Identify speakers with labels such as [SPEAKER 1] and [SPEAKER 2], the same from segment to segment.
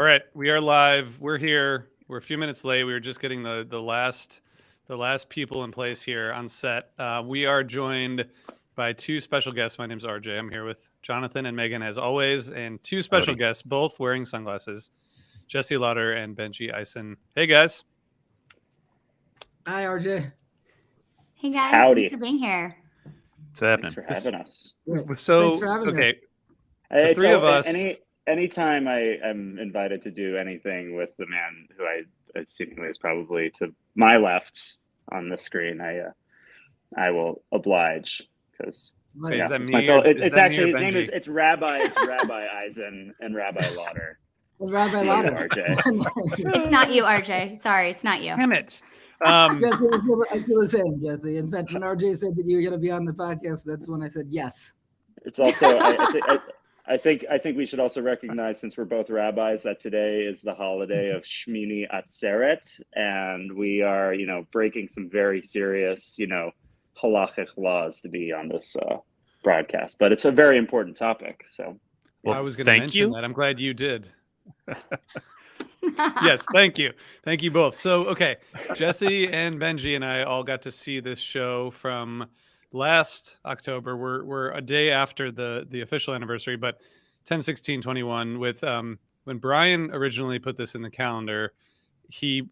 [SPEAKER 1] All right, we are live. We're here. We're a few minutes late. We were just getting the last people in place here on set. We are joined by two special guests. My name's RJ. I'm here with Jonathan and Megan as always, and two special
[SPEAKER 2] Howdy.
[SPEAKER 1] guests, both wearing sunglasses. Jesse Lauter and Benji Eisen. Hey guys.
[SPEAKER 3] Hi, RJ.
[SPEAKER 4] Hey guys, thanks
[SPEAKER 2] Howdy.
[SPEAKER 4] for being here.
[SPEAKER 1] What's
[SPEAKER 2] Thanks
[SPEAKER 1] happening?
[SPEAKER 2] for having us.
[SPEAKER 3] Thanks for having
[SPEAKER 1] Okay,
[SPEAKER 3] us.
[SPEAKER 1] the
[SPEAKER 2] It's
[SPEAKER 1] three of
[SPEAKER 2] all
[SPEAKER 1] us.
[SPEAKER 2] anytime I am invited to do anything with the man who I seemingly is probably to my left on the screen, I will oblige because
[SPEAKER 1] Wait, is that
[SPEAKER 2] it's
[SPEAKER 1] me
[SPEAKER 2] my
[SPEAKER 1] or
[SPEAKER 2] fellow. It's
[SPEAKER 1] is
[SPEAKER 2] it's
[SPEAKER 1] that me or
[SPEAKER 2] actually his name is
[SPEAKER 1] Benji?
[SPEAKER 2] it's Rabbi Eisen and Rabbi Lauter.
[SPEAKER 3] Well, Rabbi
[SPEAKER 2] See you,
[SPEAKER 3] Lauter.
[SPEAKER 2] RJ.
[SPEAKER 4] It's not you, RJ. Sorry, it's not you.
[SPEAKER 1] Damn it.
[SPEAKER 3] Jesse, I feel the same, Jesse. In fact, when RJ said that you were going to be on the podcast, that's when I said yes.
[SPEAKER 2] It's also I think we should also recognize, since we're both rabbis, that today is the holiday of Shmini Atzeret, and we are, breaking some very serious, halachic laws to be on this broadcast. But it's a very important topic. So,
[SPEAKER 1] I was going to mention that. I'm glad you did. Yes, thank you. Thank you both. So, okay, Jesse and Benji and I all got to see this show from last October. We're a day after the official anniversary, but 10/16/21 with when Brian originally put this in the calendar, in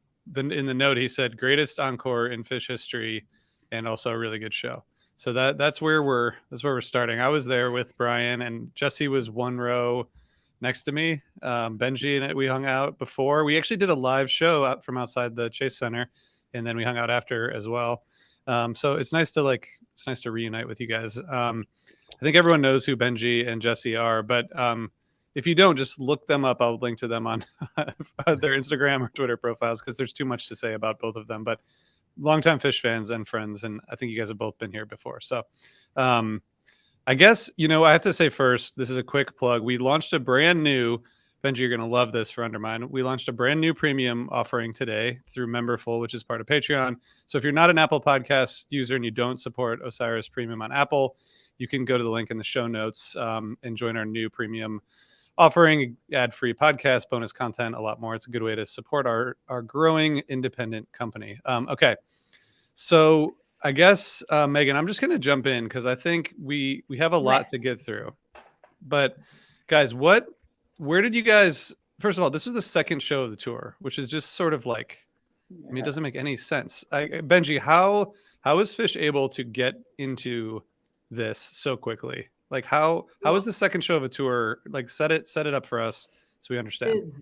[SPEAKER 1] the note he said greatest encore in Fish history and also a really good show. So that's where we're starting. I was there with Brian, and Jesse was one row next to me. Benji and we hung out before. We actually did a live show out from outside the Chase Center, and then we hung out after as well. So it's nice to reunite with you guys. I think everyone knows who Benji and Jesse are, but if you don't, just look them up. I'll link to them on their Instagram or Twitter profiles because there's too much to say about both of them. But longtime Fish fans and friends, and I think you guys have both been here before. So I guess, I have to say first, this is a quick plug. We launched a brand new, Benji, you're going to love this for Undermine. We launched a brand new premium offering today through Memberful, which is part of Patreon. So if you're not an Apple Podcast user and you don't support Osiris Premium on Apple, you can go to the link in the show notes and join our new premium offering, ad-free podcast, bonus content, a lot more. It's a good way to support our growing independent company. Okay, so I guess, Megan, I'm just going to jump in because I think we have a lot to get through. But guys, where did you guys, first of all, this was the second show of the tour, which is just sort of like, I mean, it doesn't make any sense. Benji, how is Fish able to get into this so quickly? Like how is the second show of a tour? Like set it up for us so we understand.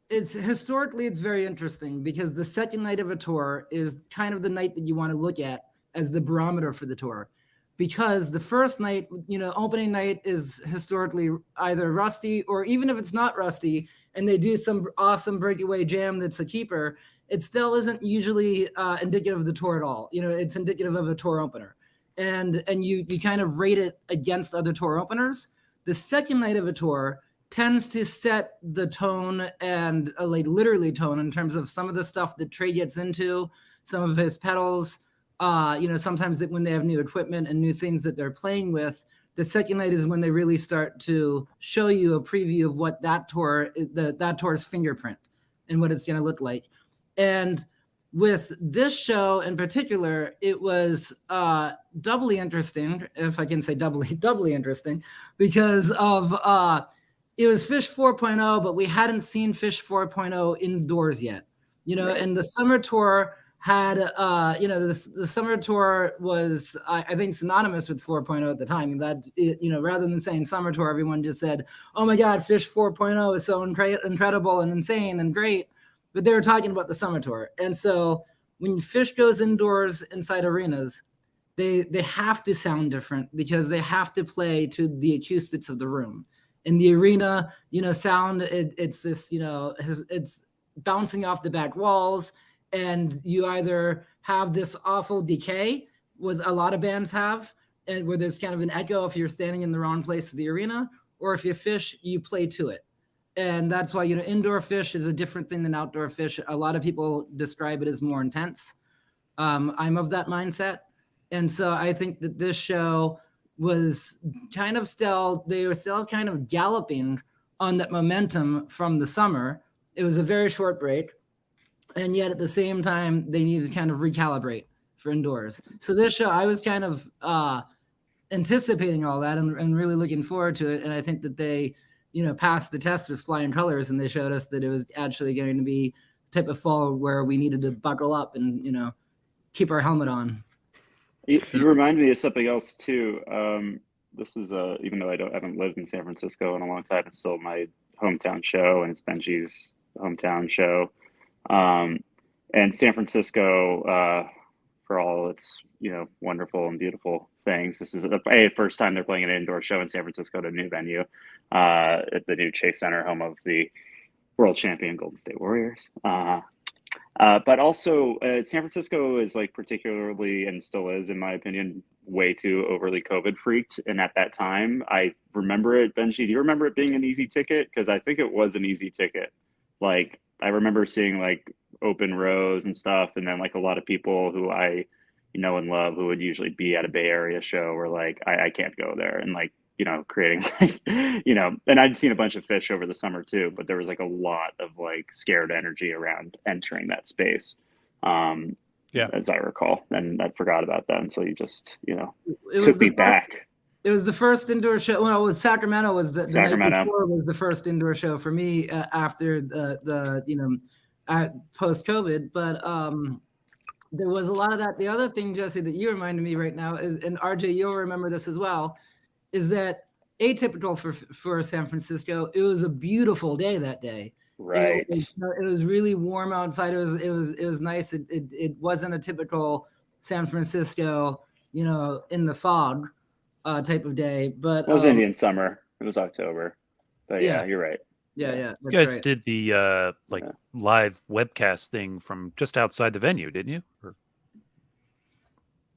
[SPEAKER 3] It's historically, it's very interesting because the second night of a tour is kind of the night that you want to look at as the barometer for the tour, because the first night, opening night is historically either rusty, or even if it's not rusty and they do some awesome breakaway jam that's a keeper, it still isn't usually indicative of the tour at all. It's indicative of a tour opener, and you kind of rate it against other tour openers. The second night of a tour tends to set the tone, and like literally tone, in terms of some of the stuff that Trey gets into, some of his pedals. Sometimes when they have new equipment and new things that they're playing with, the second night is when they really start to show you a preview of what that tour's fingerprint and what it's going to look like. And with this show in particular, it was doubly interesting, if I can say doubly interesting, because of it was Fish 4.0, but we hadn't seen Fish 4.0 indoors yet. Right. And the summer tour had, the summer tour was, I think, synonymous with 4.0 at the time. That, rather than saying summer tour, everyone just said, oh my God, Fish 4.0 is so incredible and insane and great. But they were talking about the summer tour. And so when Fish goes indoors inside arenas, they have to sound different because they have to play to the acoustics of the room. In the arena, sound, it's this, it's bouncing off the back walls. And you either have this awful decay, what a lot of bands have, and where there's kind of an echo if you're standing in the wrong place of the arena, or if you Fish, you play to it. And that's why, indoor Fish is a different thing than outdoor Fish. A lot of people describe it as more intense. I'm of that mindset. And so I think that this show was they were still kind of galloping on that momentum from the summer. it was a very short break, and yet at the same time they needed to kind of recalibrate for indoors. So this show, I was kind of anticipating all that and really looking forward to it. And I think that they, passed the test with flying colors, and they showed us that it was actually going to be the type of fall where we needed to buckle up and, keep our helmet on.
[SPEAKER 2] You remind me of something else too. This is even though I haven't lived in San Francisco in a long time, it's still my hometown show, and it's Benji's hometown show. And San Francisco, for all its wonderful and beautiful things, this is the first time they're playing an indoor show in San Francisco at a new venue, at the new Chase Center, home of the world champion Golden State Warriors. But also, San Francisco is like particularly, and still is, in my opinion, way too overly COVID freaked. And at that time, I remember it. Benji, do you remember it being an easy ticket? Because I think it was an easy ticket. Like, I remember seeing like open rows and stuff, and then like a lot of people who I know and love who would usually be at a Bay Area show were like, I can't go there, and like, creating like, and I'd seen a bunch of Fish over the summer too, but there was like a lot of like scared energy around entering that space. As I recall, and I forgot about that until you just, took me back.
[SPEAKER 3] It was the first indoor show. Well, it was Sacramento. Was the
[SPEAKER 2] Sacramento
[SPEAKER 3] night before was the first indoor show for me after the post COVID. But there was a lot of that. The other thing, Jesse, that you reminded me right now is, and RJ, you'll remember this as well, is that atypical for San Francisco. It was a beautiful day that day.
[SPEAKER 2] Right.
[SPEAKER 3] It was really warm outside. It was nice. It wasn't a typical San Francisco, in the fog type of day. But
[SPEAKER 2] it was Indian summer. It was October. But yeah, you're right.
[SPEAKER 3] Yeah.
[SPEAKER 5] You guys did the live webcast thing from just outside the venue, didn't you?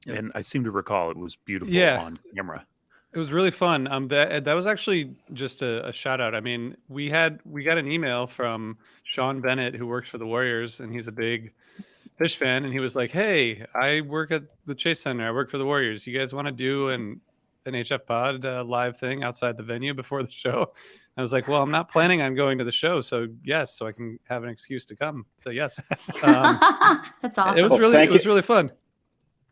[SPEAKER 5] And I seem to recall it was beautiful on camera.
[SPEAKER 1] It was really fun. That was actually just a shout out. I mean, we got an email from Sean Bennett, who works for the Warriors, and he's a big Fish fan. And he was like, "Hey, I work at the Chase Center. I work for the Warriors. You guys want to do an HF Pod live thing outside the venue before the show?" I was like, "Well, I'm not planning on going to the show, so yes, so I can have an excuse to come." So yes,
[SPEAKER 4] that's awesome.
[SPEAKER 1] It was really fun.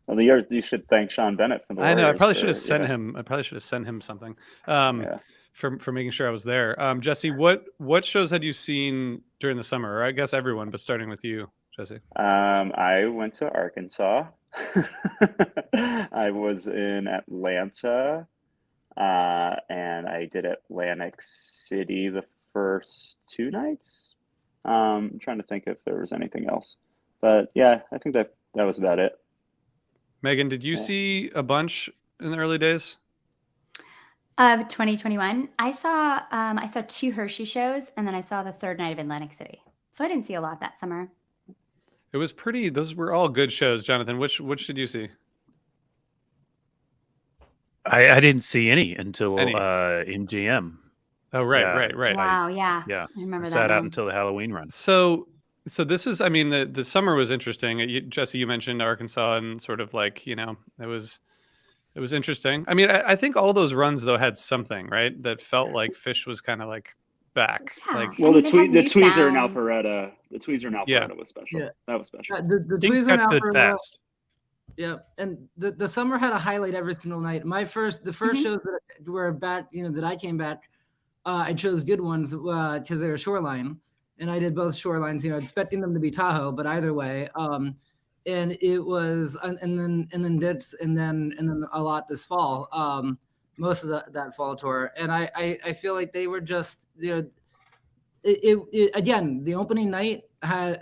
[SPEAKER 2] Well, you should thank Sean Bennett for the Warriors.
[SPEAKER 1] I know. I probably should have sent him. I probably should have sent him something for making sure I was there. Jesse, what shows had you seen during the summer? Or I guess everyone, but starting with you, Jesse.
[SPEAKER 2] I went to Arkansas. I was in Atlanta, and I did Atlantic City the first 2 nights. I'm trying to think if there was anything else, but yeah, I think that was about it.
[SPEAKER 1] Megan, did you see a bunch in the early days?
[SPEAKER 4] 2021. I saw 2 Hershey shows, and then I saw the third night of Atlantic City. So I didn't see a lot that summer.
[SPEAKER 1] It was pretty. Those were all good shows, Jonathan. Which did you see?
[SPEAKER 5] I didn't see any until MGM.
[SPEAKER 1] Oh, right.
[SPEAKER 4] Wow, yeah.
[SPEAKER 5] I
[SPEAKER 4] remember that.
[SPEAKER 5] Sat out until the Halloween run.
[SPEAKER 1] So this was, I mean, the summer was interesting. Jesse, you mentioned Arkansas, and sort of like, it was interesting. I mean, I think all those runs though had something, right, that felt like Fish was kind of like back.
[SPEAKER 4] Yeah.
[SPEAKER 1] Like,
[SPEAKER 2] well, the tweezer in Alpharetta, was special.
[SPEAKER 3] Yeah.
[SPEAKER 2] That was special.
[SPEAKER 3] The
[SPEAKER 5] Things
[SPEAKER 3] tweezer in
[SPEAKER 5] got good
[SPEAKER 3] Alpharetta.
[SPEAKER 5] fast.
[SPEAKER 3] Yeah, and the summer had a highlight every single night. The first shows that were back, that I came back, I chose good ones because they were Shoreline, and I did both Shorelines. Expecting them to be Tahoe, but either way, and it was, and then Dips, and then a lot this fall, most of that fall tour, and I feel like they were just again, the opening night had,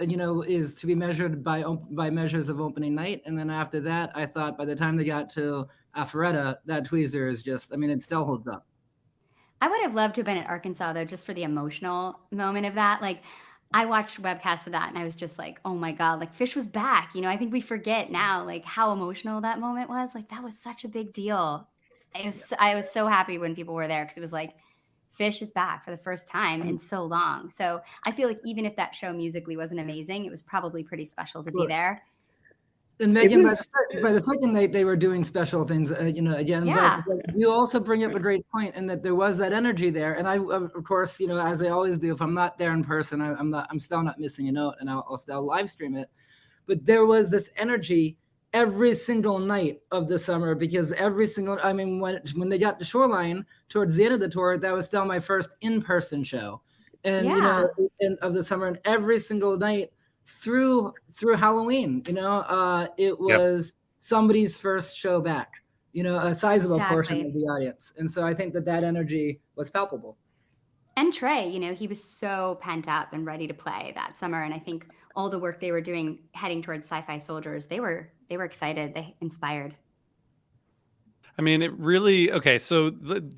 [SPEAKER 3] is to be measured by measures of opening night. And then after that, I thought by the time they got to Alpharetta, that tweezer is just, it still holds up.
[SPEAKER 4] I would have loved to have been at Arkansas though, just for the emotional moment of that. Like, I watched webcasts of that and I was just like, oh my God, like Fish was back. I think we forget now, like how emotional that moment was. Like, that was such a big deal. I was so happy when people were there, because it was like, Fish is back for the first time in so long. So I feel like even if that show musically wasn't amazing, it was probably pretty special to be there.
[SPEAKER 3] And Megan,
[SPEAKER 2] was-
[SPEAKER 3] by the second night, they were doing special things, again.
[SPEAKER 4] Yeah.
[SPEAKER 3] But you also bring up a great point in that there was that energy there. And I, of course, as I always do, if I'm not there in person, I'm still not missing a note, and I'll still live stream it. But there was this energy every single night of the summer, because when they got to Shoreline towards the end of the tour, that was still my first in-person show. And,
[SPEAKER 4] Yeah.
[SPEAKER 3] of the summer, and every single night, through Halloween, it was somebody's first show back, a sizable portion
[SPEAKER 4] Exactly.
[SPEAKER 3] of the audience. And so I think that energy was palpable.
[SPEAKER 4] And Trey, he was so pent up and ready to play that summer. And I think all the work they were doing heading towards Sci-Fi Soldiers, they were excited, they inspired.
[SPEAKER 1] I mean, it really, okay. So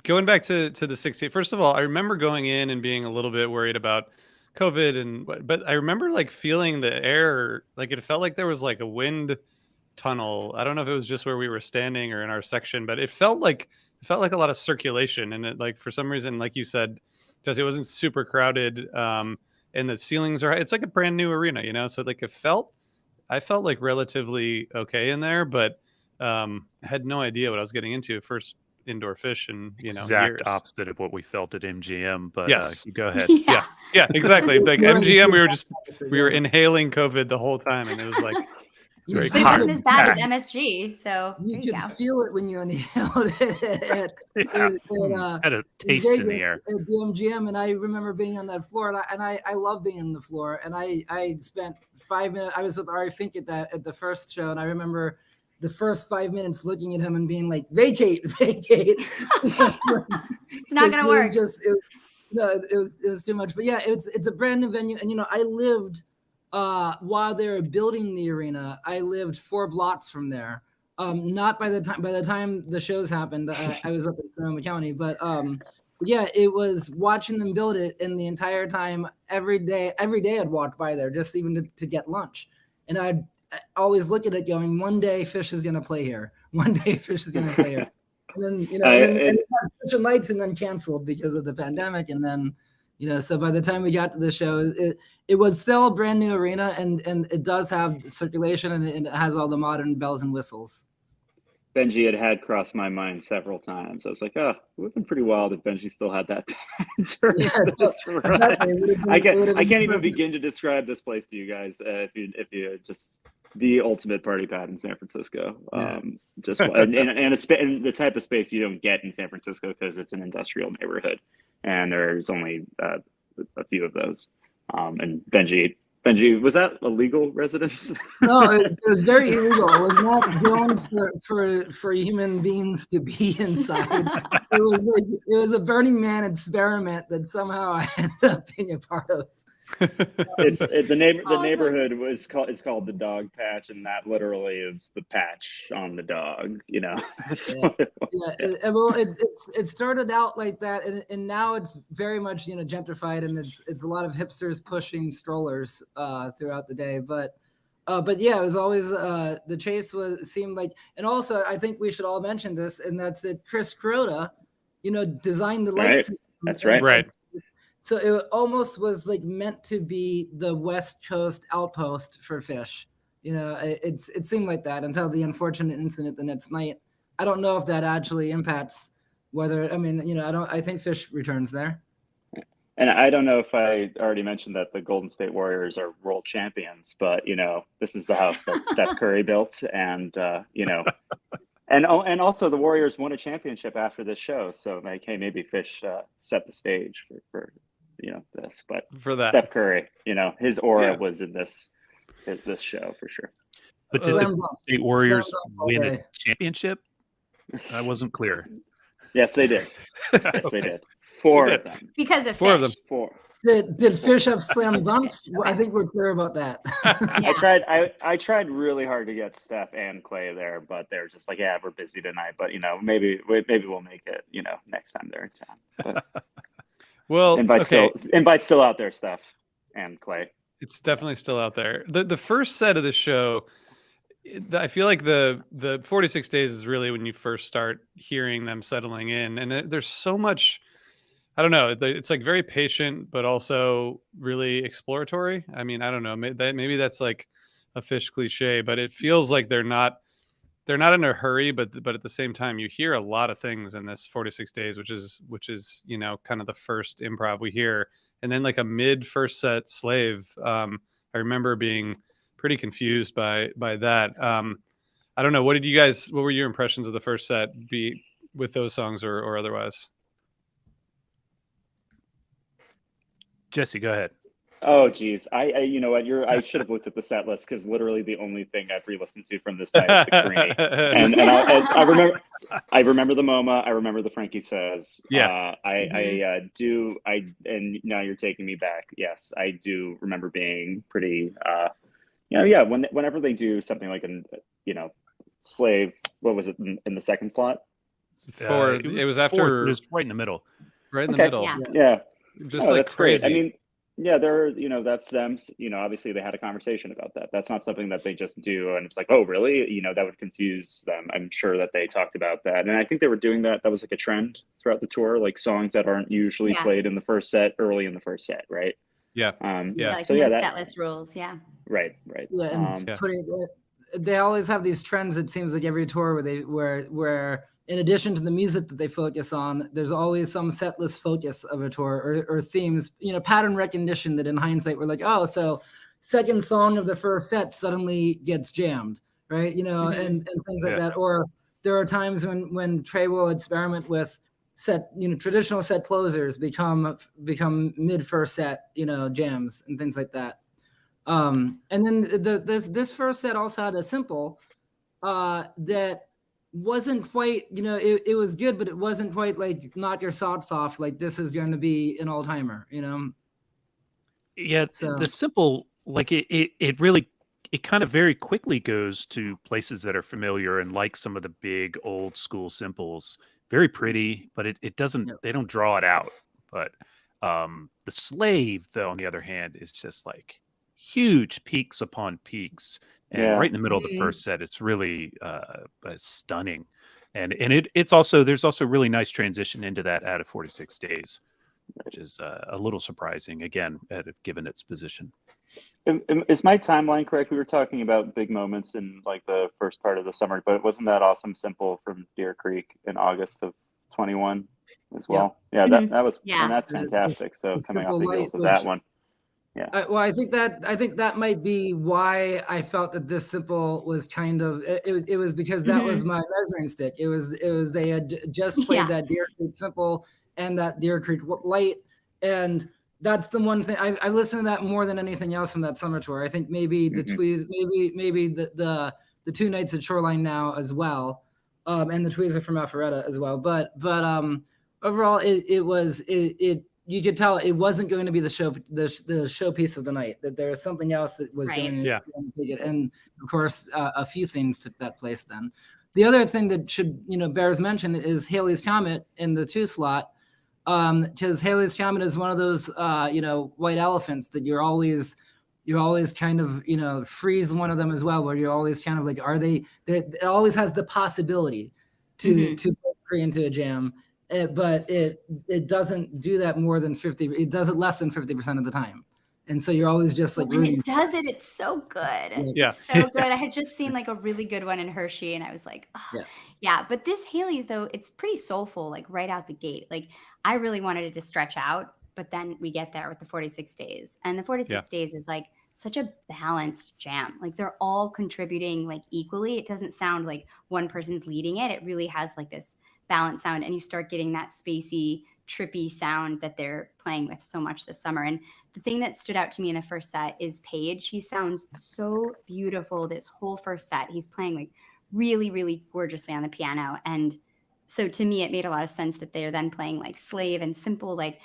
[SPEAKER 1] going back to the 60, first of all, I remember going in and being a little bit worried about COVID, but I remember like feeling the air, like it felt like there was like a wind tunnel. I don't know if it was just where we were standing or in our section, but it felt like a lot of circulation. And it, like, for some reason, like you said, Jesse, it wasn't super crowded. And the ceilings are, it's like a brand new arena, so like I felt like relatively okay in there, but had no idea what I was getting into. First indoor fish in
[SPEAKER 5] Exact
[SPEAKER 1] years.
[SPEAKER 5] opposite of what we felt at MGM. But
[SPEAKER 1] Yes.
[SPEAKER 5] go ahead.
[SPEAKER 1] Yeah, exactly. Like
[SPEAKER 3] You're right,
[SPEAKER 1] MGM,
[SPEAKER 3] it's
[SPEAKER 1] we were inhaling COVID the whole time, and it was like it's very
[SPEAKER 4] But it
[SPEAKER 5] hot.
[SPEAKER 4] wasn't as bad as MSG, so
[SPEAKER 3] You
[SPEAKER 4] there you
[SPEAKER 3] could
[SPEAKER 4] go.
[SPEAKER 3] feel it when you inhaled it.
[SPEAKER 5] Had a taste in the air.
[SPEAKER 3] At the MGM, and I remember being on that floor, and I love being on the floor. And I spent 5 minutes. I was with Ari Fink at the first show, and I remember the first 5 minutes looking at him and being like, "Vacate, vacate."
[SPEAKER 4] It's not gonna work.
[SPEAKER 3] It was too much. But yeah, it's a brand new venue, and I lived while they were building the arena. I lived 4 blocks from there. Not by the time the shows happened, I was up in Sonoma County, but yeah, it was watching them build it, and the entire time, every day I'd walk by there just even to get lunch, and I'd always look at it going, one day Fish is going to play here. One day Fish is going to play here. And then, and they had Fish and Lights and then canceled because of the pandemic. And then, so by the time we got to the show, it was still a brand new arena, and it does have circulation, and it has all the modern bells and whistles.
[SPEAKER 2] Benji had crossed my mind several times. I was like, oh, it would have been pretty wild if Benji still had that during this run. I can't even begin to describe this place to you guys if you just the ultimate party pad in San Francisco. And the type of space you don't get in San Francisco because it's an industrial neighborhood, and there's only a few of those. And Benji, was that a legal residence?
[SPEAKER 3] No, it was very illegal. It was not zoned for human beings to be inside. It was a Burning Man experiment that somehow I ended up being a part of.
[SPEAKER 2] The neighborhood is called the Dog Patch, and that literally is the patch on the dog. That's what it was.
[SPEAKER 3] It started out like that, and now it's very much gentrified, and it's a lot of hipsters pushing strollers throughout the day. But yeah, it was always the chase seemed like, and also I think we should all mention this, and that's that Chris Kuroda, designed the light system.
[SPEAKER 2] That's right.
[SPEAKER 1] Right.
[SPEAKER 3] So it almost was like meant to be the West Coast outpost for Fish. It seemed like that until the unfortunate incident the next night. I don't know if that actually impacts whether, I think Fish returns there.
[SPEAKER 2] And I don't know if I already mentioned that the Golden State Warriors are world champions, but this is the house that Steph Curry built, and and also the Warriors won a championship after this show. So like, hey, maybe Fish set the stage for this, but
[SPEAKER 1] For that.
[SPEAKER 2] Steph Curry, his aura was in this show for sure.
[SPEAKER 5] But did the State Warriors win
[SPEAKER 3] okay.
[SPEAKER 5] a championship? That wasn't clear.
[SPEAKER 2] Yes, they did. Yes, they did. 4 of them.
[SPEAKER 4] Because of
[SPEAKER 1] 4 of
[SPEAKER 4] Fish.
[SPEAKER 1] them.
[SPEAKER 2] 4.
[SPEAKER 3] Did Fish have slam dunks?
[SPEAKER 4] Okay.
[SPEAKER 3] I think we're clear about that.
[SPEAKER 4] Yeah.
[SPEAKER 2] I tried really hard to get Steph and Clay there, but they're just like, yeah, we're busy tonight, but maybe we'll make it, next time they're in town. But
[SPEAKER 1] Well,
[SPEAKER 2] invite's still out there, Steph and Clay.
[SPEAKER 1] It's definitely still out there. The first set of the show, I feel like the 46 days is really when you first start hearing them settling in, and there's so much. I don't know. It's like very patient, but also really exploratory. I mean, I don't know. Maybe that's like a Fish cliche, but it feels like they're not in a hurry, but at the same time, you hear a lot of things in this 46 days, which is kind of the first improv we hear, and then like a mid first set Slave. I remember being pretty confused by that. I don't know. What were your impressions of the first set, be with those songs or otherwise?
[SPEAKER 5] Jesse, go ahead.
[SPEAKER 2] Oh geez, I you know what, I should have looked at the set list, because literally the only thing I've re-listened to from this night is the Carini. and I remember the MoMA, I remember the Frankie Says.
[SPEAKER 1] Yeah.
[SPEAKER 2] And now you're taking me back. Yes, I do remember being pretty yeah, whenever they do something like Slave, what was it in the second slot?
[SPEAKER 1] It was after,
[SPEAKER 5] fourth, it was right in the middle.
[SPEAKER 1] right in the
[SPEAKER 2] Okay.
[SPEAKER 1] middle.
[SPEAKER 2] Yeah.
[SPEAKER 1] Just like
[SPEAKER 2] That's
[SPEAKER 1] crazy.
[SPEAKER 2] great. I mean, yeah, that's them. Obviously they had a conversation about that. That's not something that they just do and it's like, oh, really? That would confuse them. I'm sure that they talked about that. And I think they were doing that. That was like a trend throughout the tour, like songs that aren't usually played in the first set, early in the first set, right?
[SPEAKER 1] Yeah.
[SPEAKER 4] Like
[SPEAKER 2] So
[SPEAKER 4] no
[SPEAKER 2] that
[SPEAKER 4] set list rules. Yeah.
[SPEAKER 2] right.
[SPEAKER 3] Yeah, and they always have these trends. It seems like every tour where in addition to the music that they focus on, there's always some set list focus of a tour or themes, pattern recognition that in hindsight we're like, oh, so second song of the first set suddenly gets jammed, right? And things like that. Or there are times when Trey will experiment with set, traditional set closers become mid first set, jams and things like that. And then this first set also had a simple that wasn't quite, it was good, but it wasn't quite like knock your socks off. Like this is going to be an all timer,
[SPEAKER 5] Yeah,
[SPEAKER 3] So
[SPEAKER 5] the simple, like it really, it kind of very quickly goes to places that are familiar and like some of the big old school simples. Very pretty, but it doesn't, they don't draw it out. But the Slave, though, on the other hand, is just like huge peaks upon peaks. And right in the middle of the first set, it's really stunning. And it's also, there's also really nice transition into that out of 46 days, which is a little surprising, again, given its position.
[SPEAKER 2] Is my timeline correct? We were talking about big moments in like the first part of the summer, but wasn't that awesome simple from Deer Creek in August of 21 as well? Yeah, that was, and that's fantastic. So coming off the heels of that one. Yeah.
[SPEAKER 3] Well, I think that might be why I felt that this simple was kind of it was because that was my measuring stick. It was they had just played that Deer Creek simple and that Deer Creek light, and that's the one thing I listened to that more than anything else from that summer tour. I think maybe the Tweez, maybe the 2 nights at Shoreline Now as well, and the Tweezer from Alpharetta as well. But overall, it you could tell it wasn't going to be the showpiece of the night, that there was something else that was going to take it. And of course, a few things took that place then. The other thing that should, bears mention is Haley's Comet in the 2 slot. Because Haley's Comet is one of those, white elephants that you're always kind of, freeze one of them as well, where you're always kind of like, it always has the possibility to put free into a jam. But it doesn't do that more than 50. It does it less than 50% of the time, and so you're always just like
[SPEAKER 4] when it does it. It's so good.
[SPEAKER 1] Yeah,
[SPEAKER 4] it's so good. I had just seen like a really good one in Hershey, and I was like, oh, yeah. But this Haley's though, it's pretty soulful, like right out the gate. Like I really wanted it to stretch out, but then we get there with the 46 days, and the 46 days is like such a balanced jam. Like they're all contributing like equally. It doesn't sound like one person's leading it. It really has like this balanced sound, and you start getting that spacey, trippy sound that they're playing with so much this summer. And the thing that stood out to me in the first set is Paige. He sounds so beautiful this whole first set. He's playing like really, really gorgeously on the piano. And so to me, it made a lot of sense that they're then playing like Slave and Simple. Like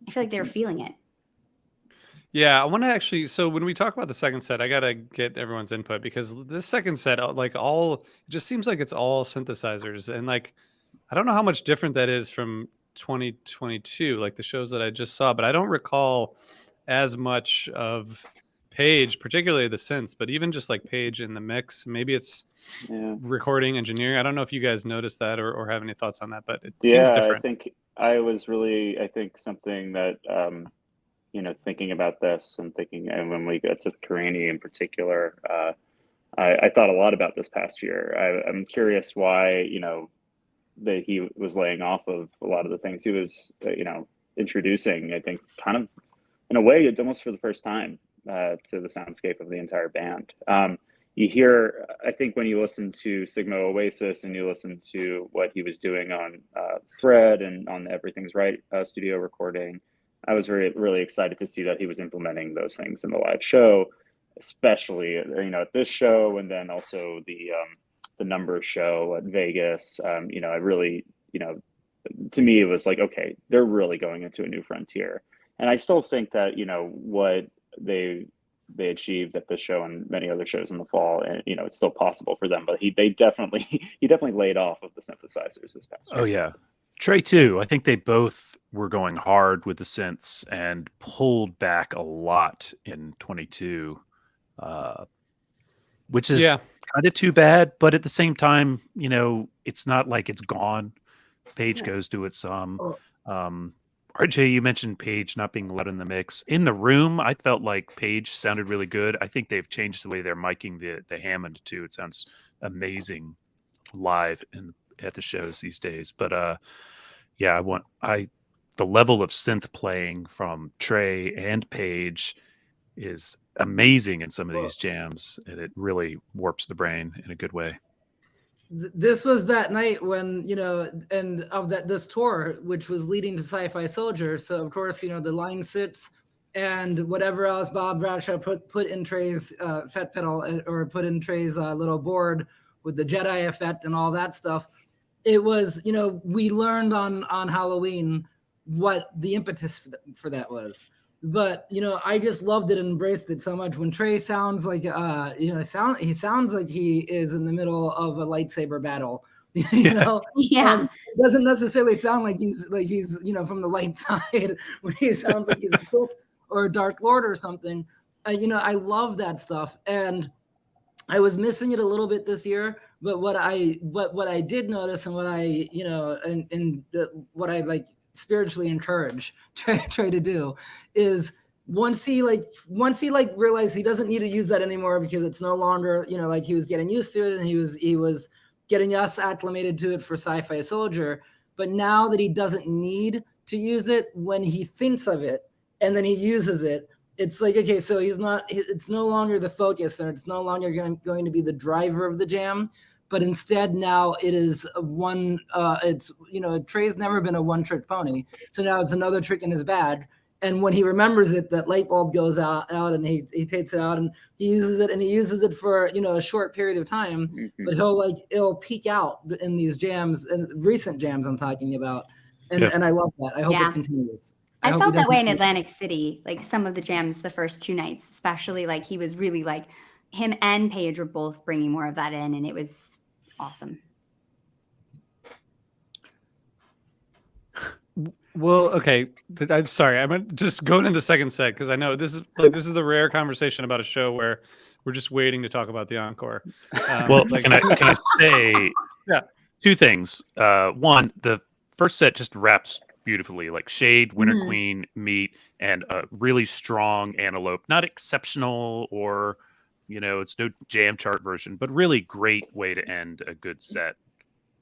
[SPEAKER 4] I feel like they were feeling it.
[SPEAKER 1] Yeah, I want to actually. So when we talk about the second set, I gotta get everyone's input, because this second set, it just seems like it's all synthesizers, and like I don't know how much different that is from 2022, like the shows that I just saw, but I don't recall as much of Paige, particularly the synths, but even just like Paige in the mix. Maybe it's recording engineering. I don't know if you guys noticed that or have any thoughts on that, but it seems different.
[SPEAKER 2] I think something that thinking about this and when we got to Karenni in particular, I thought a lot about this past year. I'm curious why, that he was laying off of a lot of the things he was, introducing, I think, kind of in a way, almost for the first time to the soundscape of the entire band. You hear, I think, when you listen to Sigma Oasis and you listen to what he was doing on Thread and on the Everything's Right studio recording, I was really excited to see that he was implementing those things in the live show, especially at this show, and then also the Numbers show at Vegas. I really, to me, it was like, okay, they're really going into a new frontier. And I still think that what they achieved at this show and many other shows in the fall, and it's still possible for them. But he definitely laid off of the synthesizers this past year.
[SPEAKER 5] Oh yeah, Trey too. I think they both were going hard with the synths and pulled back a lot in 22, which is kind of too bad. But at the same time, it's not like it's gone. Page goes to it some. RJ, you mentioned Page not being allowed in the mix. In the room, I felt like Page sounded really good. I think they've changed the way they're miking the Hammond too. It sounds amazing live at the shows these days. But the level of synth playing from Trey and Page is amazing in some of these jams, and it really warps the brain in a good way.
[SPEAKER 3] This was that night when, and of this tour, which was leading to Sci-Fi Soldier. So of course, the line sits and whatever else Bob Bradshaw put in Trey's FET pedal, or put in Trey's little board with the Jedi effect and all that stuff. It was, we learned on Halloween what the impetus for that was. But I just loved it and embraced it so much. When Trey sounds like he sounds like he is in the middle of a lightsaber battle. It doesn't necessarily sound like he's from the light side. When he sounds like he's a Sith or a Dark Lord or something. I love that stuff, and I was missing it a little bit this year. But what I did notice, and what I what I like spiritually encourage Trey to do, is once he realized he doesn't need to use that anymore, because it's no longer like he was getting used to it, and he was getting us acclimated to it for Sci-Fi Soldier. But now that he doesn't need to use it, when he thinks of it and then he uses it, it's like, okay, so it's no longer the focus, and it's no longer going to be the driver of the jam. But instead now it is Trey's never been a one-trick pony. So now it's another trick in his bag. And when he remembers it, that light bulb goes out and he takes it out and he uses it for, a short period of time. Mm-hmm. But it'll peak out in these jams, and recent jams I'm talking about. And I love that. I hope it continues.
[SPEAKER 4] I felt that way in Atlantic City, like some of the jams the first two nights, especially, like he was really like, him and Paige were both bringing more of that in, and it was awesome.
[SPEAKER 1] Well, okay. I'm sorry. I'm just going into the second set, because I know this is the rare conversation about a show where we're just waiting to talk about the encore.
[SPEAKER 5] Can I say two things? One, the first set just wraps beautifully, like Shade, Winter Queen, Meat, and a really strong Antelope. Not exceptional, or it's no jam chart version, but really great way to end a good set.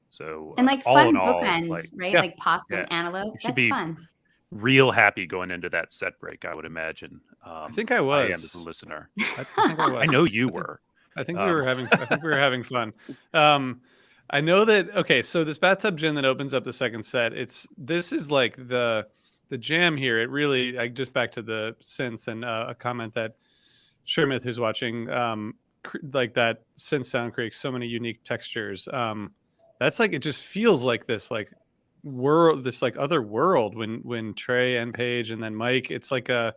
[SPEAKER 5] So
[SPEAKER 4] and like fun bookends, right? Yeah. Like Pasta and Antelope. That's fun.
[SPEAKER 5] Real happy going into that set break, I would imagine.
[SPEAKER 1] I think I was.
[SPEAKER 5] I am as a listener.
[SPEAKER 1] I think I was.
[SPEAKER 5] I know you were.
[SPEAKER 1] I think we were having. I think we were having fun. I know that. Okay, so this Bathtub Gin that opens up the second set. This is like the jam here. It really, just back to the synths, and a comment that Shermith, who's watching, like that synth sound creates so many unique textures. That's like, it just feels like this like world, this like other world when Trey and Paige and then Mike. It's like I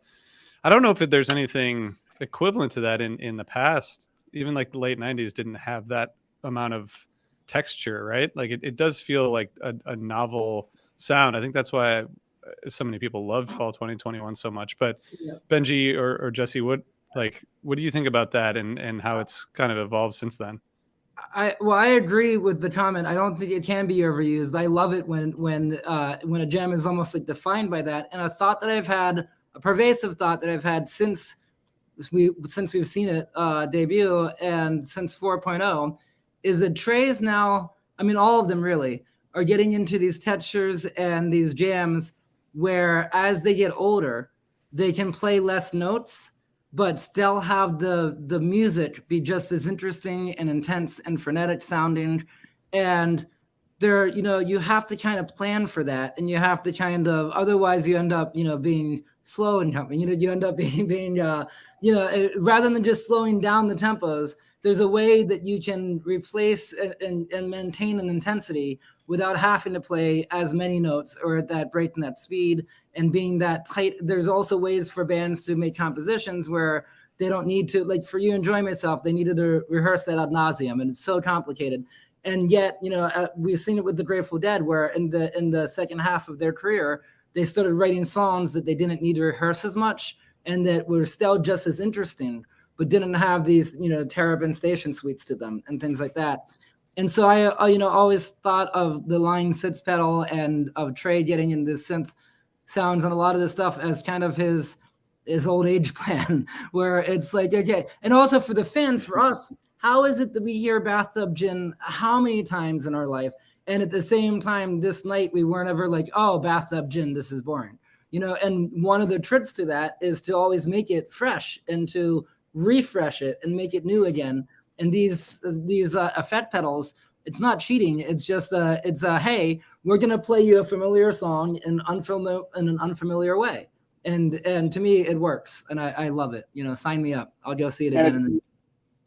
[SPEAKER 1] don't know if there's anything equivalent to that in the past. Even like the late 90s didn't have that amount of texture, right? Like it does feel like a novel sound. I think that's why so many people loved Fall 2021 so much. But Benji or Jesse, what do you think about that and how it's kind of evolved since then?
[SPEAKER 3] I agree with the comment. I don't think it can be overused. I love it when a jam is almost like defined by that. And a thought that I've had a pervasive thought that I've had since we've seen it debut and since 4.0 is that Trey's now, I mean, all of them really are getting into these textures and these jams where as they get older, they can play less notes, but still have the music be just as interesting and intense and frenetic sounding. And there, you have to kind of plan for that, and you have to kind of, otherwise you end up, being slow and jumping. You end up being rather than just slowing down the tempos, there's a way that you can replace and maintain an intensity without having to play as many notes or at that breakneck speed and being that tight. There's also ways for bands to make compositions where they don't need to, like for You Enjoy Myself, they needed to rehearse that ad nauseum, and it's so complicated. And yet, we've seen it with the Grateful Dead, where in the second half of their career, they started writing songs that they didn't need to rehearse as much and that were still just as interesting, but didn't have these, Terrapin Station suites to them and things like that. And so I always thought of the line six pedal and of Trey getting in this synth sounds and a lot of this stuff as kind of his old age plan, where it's like, okay. And also for the fans, for us, how is it that we hear Bathtub Gin how many times in our life? And at the same time, this night, we weren't ever like, oh, Bathtub Gin, this is boring. And one of the tricks to that is to always make it fresh and to refresh it and make it new again. And these effect pedals, it's not cheating. It's just hey, we're gonna play you a familiar song in an unfamiliar way. And to me, it works, and I love it. Sign me up. I'll go see it again.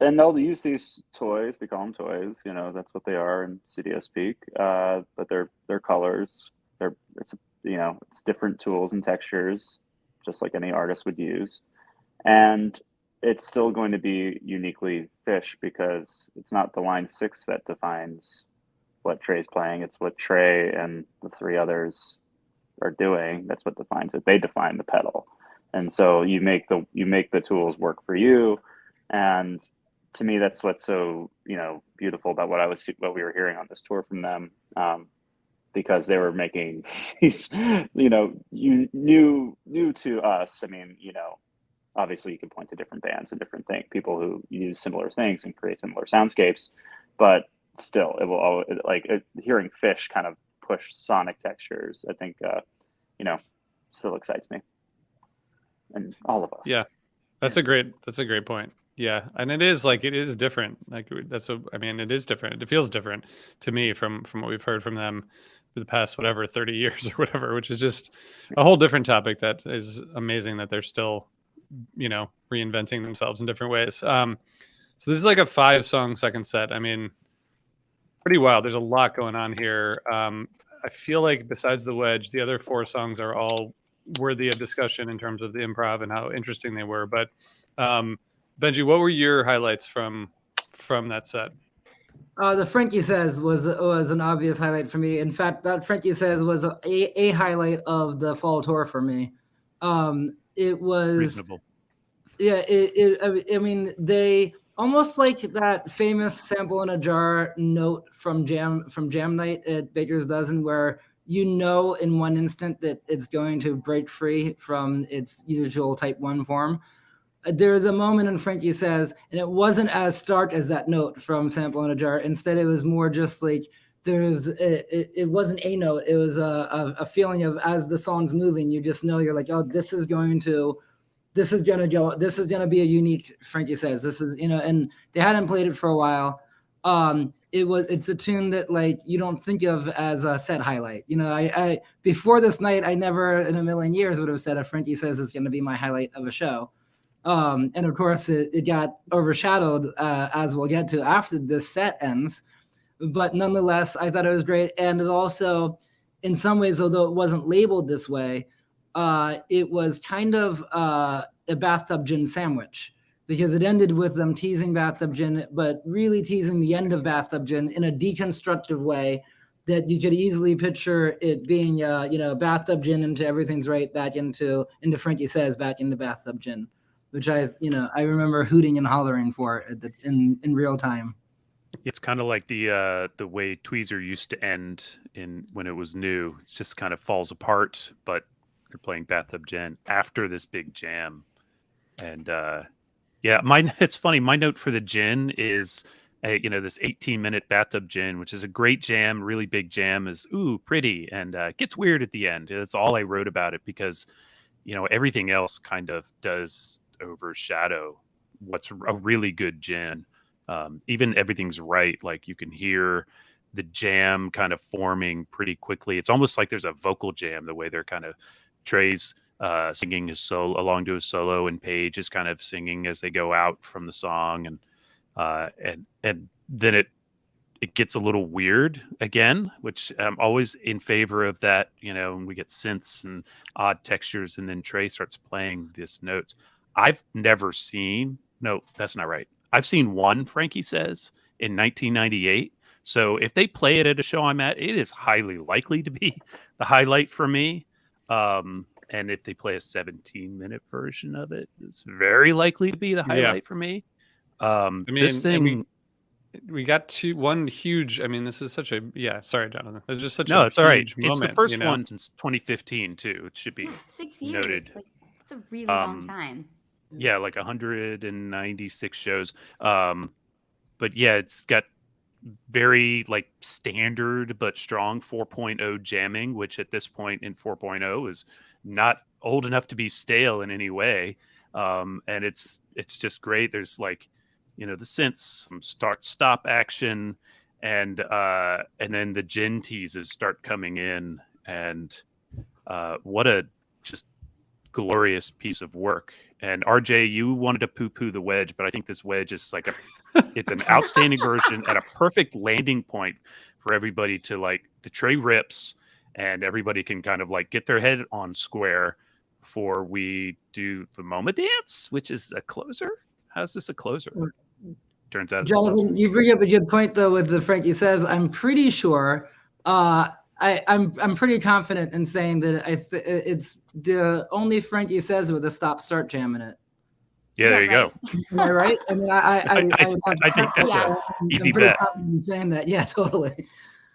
[SPEAKER 2] And they'll use these toys. We call them toys. That's what they are in CDS speak. But they're colors. It's different tools and textures, just like any artist would use. And it's still going to be uniquely Fish because it's not the line six that defines what Trey's playing. It's what Trey and the three others are doing. That's what defines it. They define the pedal. And so you make the tools work for you. And to me, that's what's so, beautiful about what we were hearing on this tour from them. Because they were making these, new to us. I mean, obviously you can point to different bands and different people who use similar things and create similar soundscapes, but still it will always, hearing Fish kind of push sonic textures, I think, still excites me and all of us.
[SPEAKER 1] Yeah, that's a great point. Yeah. And it is different. It is different. It feels different to me from what we've heard from them for the past, 30 years or whatever, which is just a whole different topic that is amazing that they're still, reinventing themselves in different ways. So this is like a 5-song second set. I mean, pretty wild. There's a lot going on here. I feel like besides the Wedge, the other 4 songs are all worthy of discussion in terms of the improv and how interesting they were. But Benji, what were your highlights from that set?
[SPEAKER 3] The Frankie Says was an obvious highlight for me. In fact, that Frankie Says was a highlight of the fall tour for me. It was
[SPEAKER 5] reasonable.
[SPEAKER 3] Yeah, they almost like that famous sample in a jar note from Jam Night at Baker's Dozen, where in one instant that it's going to break free from its usual type 1 form. There's a moment in Frankie Says, and it wasn't as stark as that note from Sample in a Jar. Instead, it was more just like it wasn't a note. It was a feeling of, as the song's moving, you just know, you're like, oh, this is gonna be a unique Frankie Says. This is, and they hadn't played it for a while. It's a tune that you don't think of as a set highlight. I before this night, I never in a million years would have said a Frankie Says is going to be my highlight of a show. And of course it got overshadowed, as we'll get to after this set ends. But nonetheless, I thought it was great. And it also, in some ways, although it wasn't labeled this way, it was kind of a Bathtub Gin sandwich, because it ended with them teasing Bathtub Gin, but really teasing the end of Bathtub Gin in a deconstructive way that you could easily picture it being, Bathtub Gin into Everything's Right, back into Frankie Says, back into Bathtub Gin, which I remember hooting and hollering for in real time.
[SPEAKER 5] It's kind of like the way Tweezer used to end when it was new. It just kind of falls apart, but They're playing Bathtub Gin after this big jam. And it's funny. My note for the gin is, this 18-minute Bathtub Gin, which is a great jam, really big jam, is pretty, and it gets weird at the end. That's all I wrote about it because, everything else kind of does overshadow what's a really good gin. Even Everything's Right. Like you can hear the jam kind of forming pretty quickly. It's almost like there's a vocal jam, the way they're kind of Trey's singing his solo along to his solo, and Paige is kind of singing as they go out from the song, and then it gets a little weird again, which I'm always in favor of that. And we get synths and odd textures, and then Trey starts playing these notes. I've never seen. No, that's not right. I've seen one Frankie Says in 1998. So if they play it at a show I'm at, it is highly likely to be the highlight for me. And if they play a 17-minute version of it, it's very likely to be the highlight for me. This thing,
[SPEAKER 1] we got one huge. I mean, this is such a sorry, Jonathan. It's just such
[SPEAKER 5] no,
[SPEAKER 1] a
[SPEAKER 5] it's all right.
[SPEAKER 1] huge moment,
[SPEAKER 5] it's the first one since 2015 too. It should be
[SPEAKER 4] 6 years.
[SPEAKER 5] noted.
[SPEAKER 4] Like it's a really long time.
[SPEAKER 5] Yeah, like 196 shows. But yeah, it's got very like standard but strong 4.0 jamming, which at this point in 4.0 is not old enough to be stale in any way. And it's just great. There's like, the synths, some start-stop action, and then the gin teases start coming in, and what a just glorious piece of work. And RJ, you wanted to poo-poo the wedge, but I think this wedge is like it's an outstanding version and a perfect landing point for everybody to like the Trey rips, and everybody can kind of like get their head on square before we do the MoMA dance, which is a closer. How's this a closer? Turns out,
[SPEAKER 3] Jonathan, you bring up a good point though with the Frankie Says. I'm pretty sure. I'm pretty confident in saying that it's the only Frankie Says with a stop-start jam in it.
[SPEAKER 5] Yeah, there you go.
[SPEAKER 3] Am I right? I mean,
[SPEAKER 5] I think that's an easy bet.
[SPEAKER 3] I'm saying that, yeah, totally.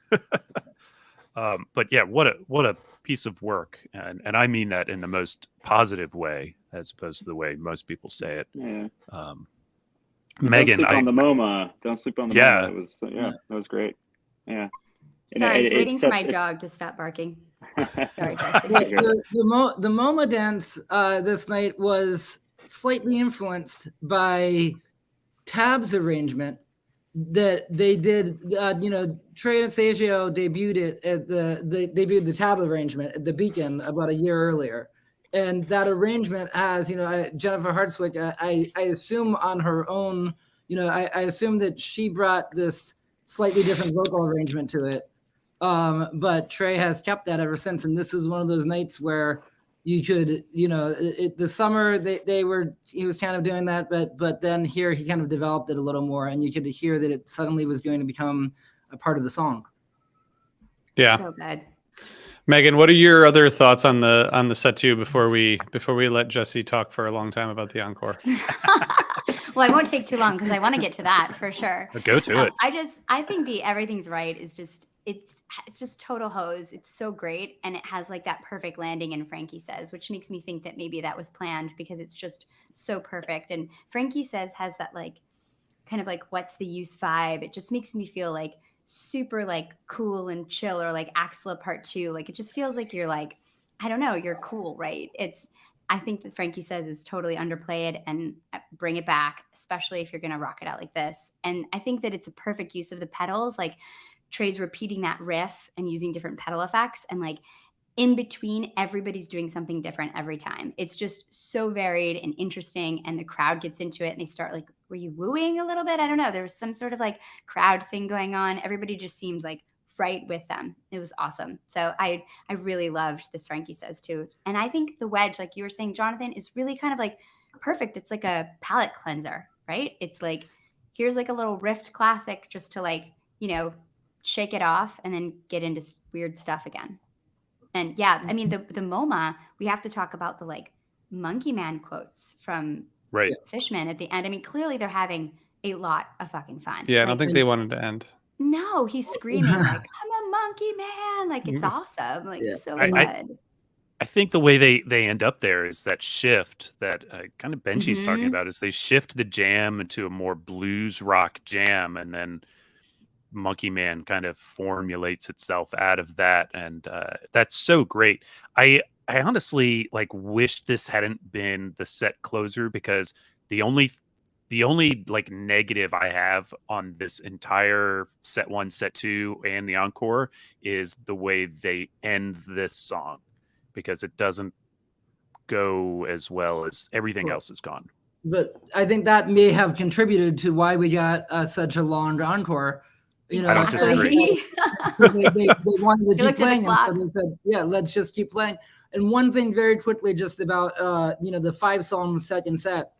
[SPEAKER 5] But yeah, what a piece of work, and I mean that in the most positive way, as opposed to the way most people say it.
[SPEAKER 2] Yeah.
[SPEAKER 5] Megan,
[SPEAKER 2] don't sleep on the MoMA. Don't sleep on the MoMA. It was that was great. Yeah.
[SPEAKER 4] Sorry, I was waiting for my dog to stop barking. Sorry, Jesse.
[SPEAKER 3] The MoMA dance this night was slightly influenced by Tab's arrangement that they did. Trey Anastasio debuted it at debuted the Tab arrangement at the Beacon about a year earlier, and that arrangement has Jennifer Hartswick. I assume on her own. I assume that she brought this slightly different vocal arrangement to it. But Trey has kept that ever since, and this is one of those nights where you could, the summer he was kind of doing that, but then here he kind of developed it a little more, and you could hear that it suddenly was going to become a part of the song.
[SPEAKER 1] Yeah,
[SPEAKER 4] so good.
[SPEAKER 1] Megan, what are your other thoughts on the set too before we let Jesse talk for a long time about the encore?
[SPEAKER 4] Well, I won't take too long because I want to get to that for sure.
[SPEAKER 5] But go to it.
[SPEAKER 4] I think the Everything's Right is just it's just total hose. It's so great, and it has like that perfect landing in Frankie Says, which makes me think that maybe that was planned because it's just so perfect. And Frankie Says has that like kind of like what's the use vibe. It just makes me feel like super like cool and chill, or like Axla Part 2. Like it just feels like you're like, I don't know, you're cool, right? I think that Frankie Says is totally underplayed, and bring it back, especially if you're going to rock it out like this. And I think that it's a perfect use of the pedals. Like Trey's repeating that riff and using different pedal effects, and like in between, everybody's doing something different every time. It's just so varied and interesting, and the crowd gets into it and they start like, were you wooing a little bit? I don't know. There was some sort of like crowd thing going on. Everybody just seemed like right with them. It was awesome. So I really loved this Frankie Says too. And I think the wedge, like you were saying, Jonathan, is really kind of like perfect. It's like a palate cleanser, right? It's like, here's like a little riffed classic just to like, shake it off and then get into weird stuff again. And yeah, I mean, the MoMA, we have to talk about the like Monkey Man quotes from Fishman at the end. I mean, clearly they're having a lot of fucking fun.
[SPEAKER 1] Yeah, I don't think they wanted to end.
[SPEAKER 4] No, he's screaming like, I'm a monkey man. Like, it's awesome. Like, it's so good.
[SPEAKER 5] I think the way they end up there is that shift that kind of Benji's talking
[SPEAKER 4] Hmm.
[SPEAKER 5] about is they shift the jam into a more blues rock jam, and then Monkey Man kind of formulates itself out of that, and that's so great. I honestly like wish this hadn't been the set closer, because the only the only like negative I have on this entire set one, set two, and the encore is the way they end this song, because it doesn't go as well as everything else is gone.
[SPEAKER 3] But I think that may have contributed to why we got such a long encore. You know,
[SPEAKER 5] I don't disagree.
[SPEAKER 3] they wanted to
[SPEAKER 4] They
[SPEAKER 3] keep
[SPEAKER 4] looked at the
[SPEAKER 3] playing, and so
[SPEAKER 4] clock.
[SPEAKER 3] they said, "Yeah, let's just keep playing." And one thing, very quickly, just about the 5-song second set.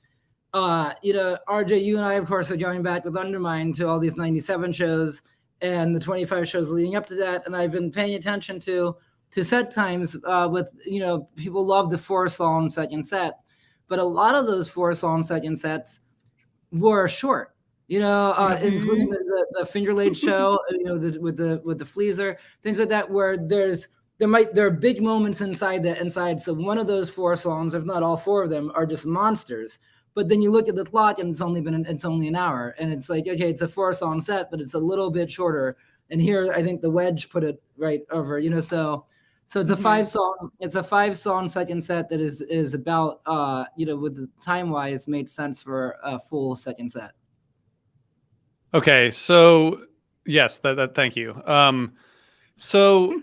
[SPEAKER 3] RJ, you and I, of course, are going back with Undermine to all these 97 shows and the 25 shows leading up to that, and I've been paying attention to set times with people love the 4-song second set, but a lot of those 4-song second sets were short. Including the Finger Laid show, with the Fleaser, things like that, where there are big moments inside. So one of those 4 songs, if not all 4 of them, are just monsters. But then you look at the clock and it's only an hour, and it's like, okay, it's a 4-song set, but it's a little bit shorter. And here I think the Wedge put it right over, so it's a 5-song second set that is about with the time wise made sense for a full second set.
[SPEAKER 1] Okay, so yes, that thank you. So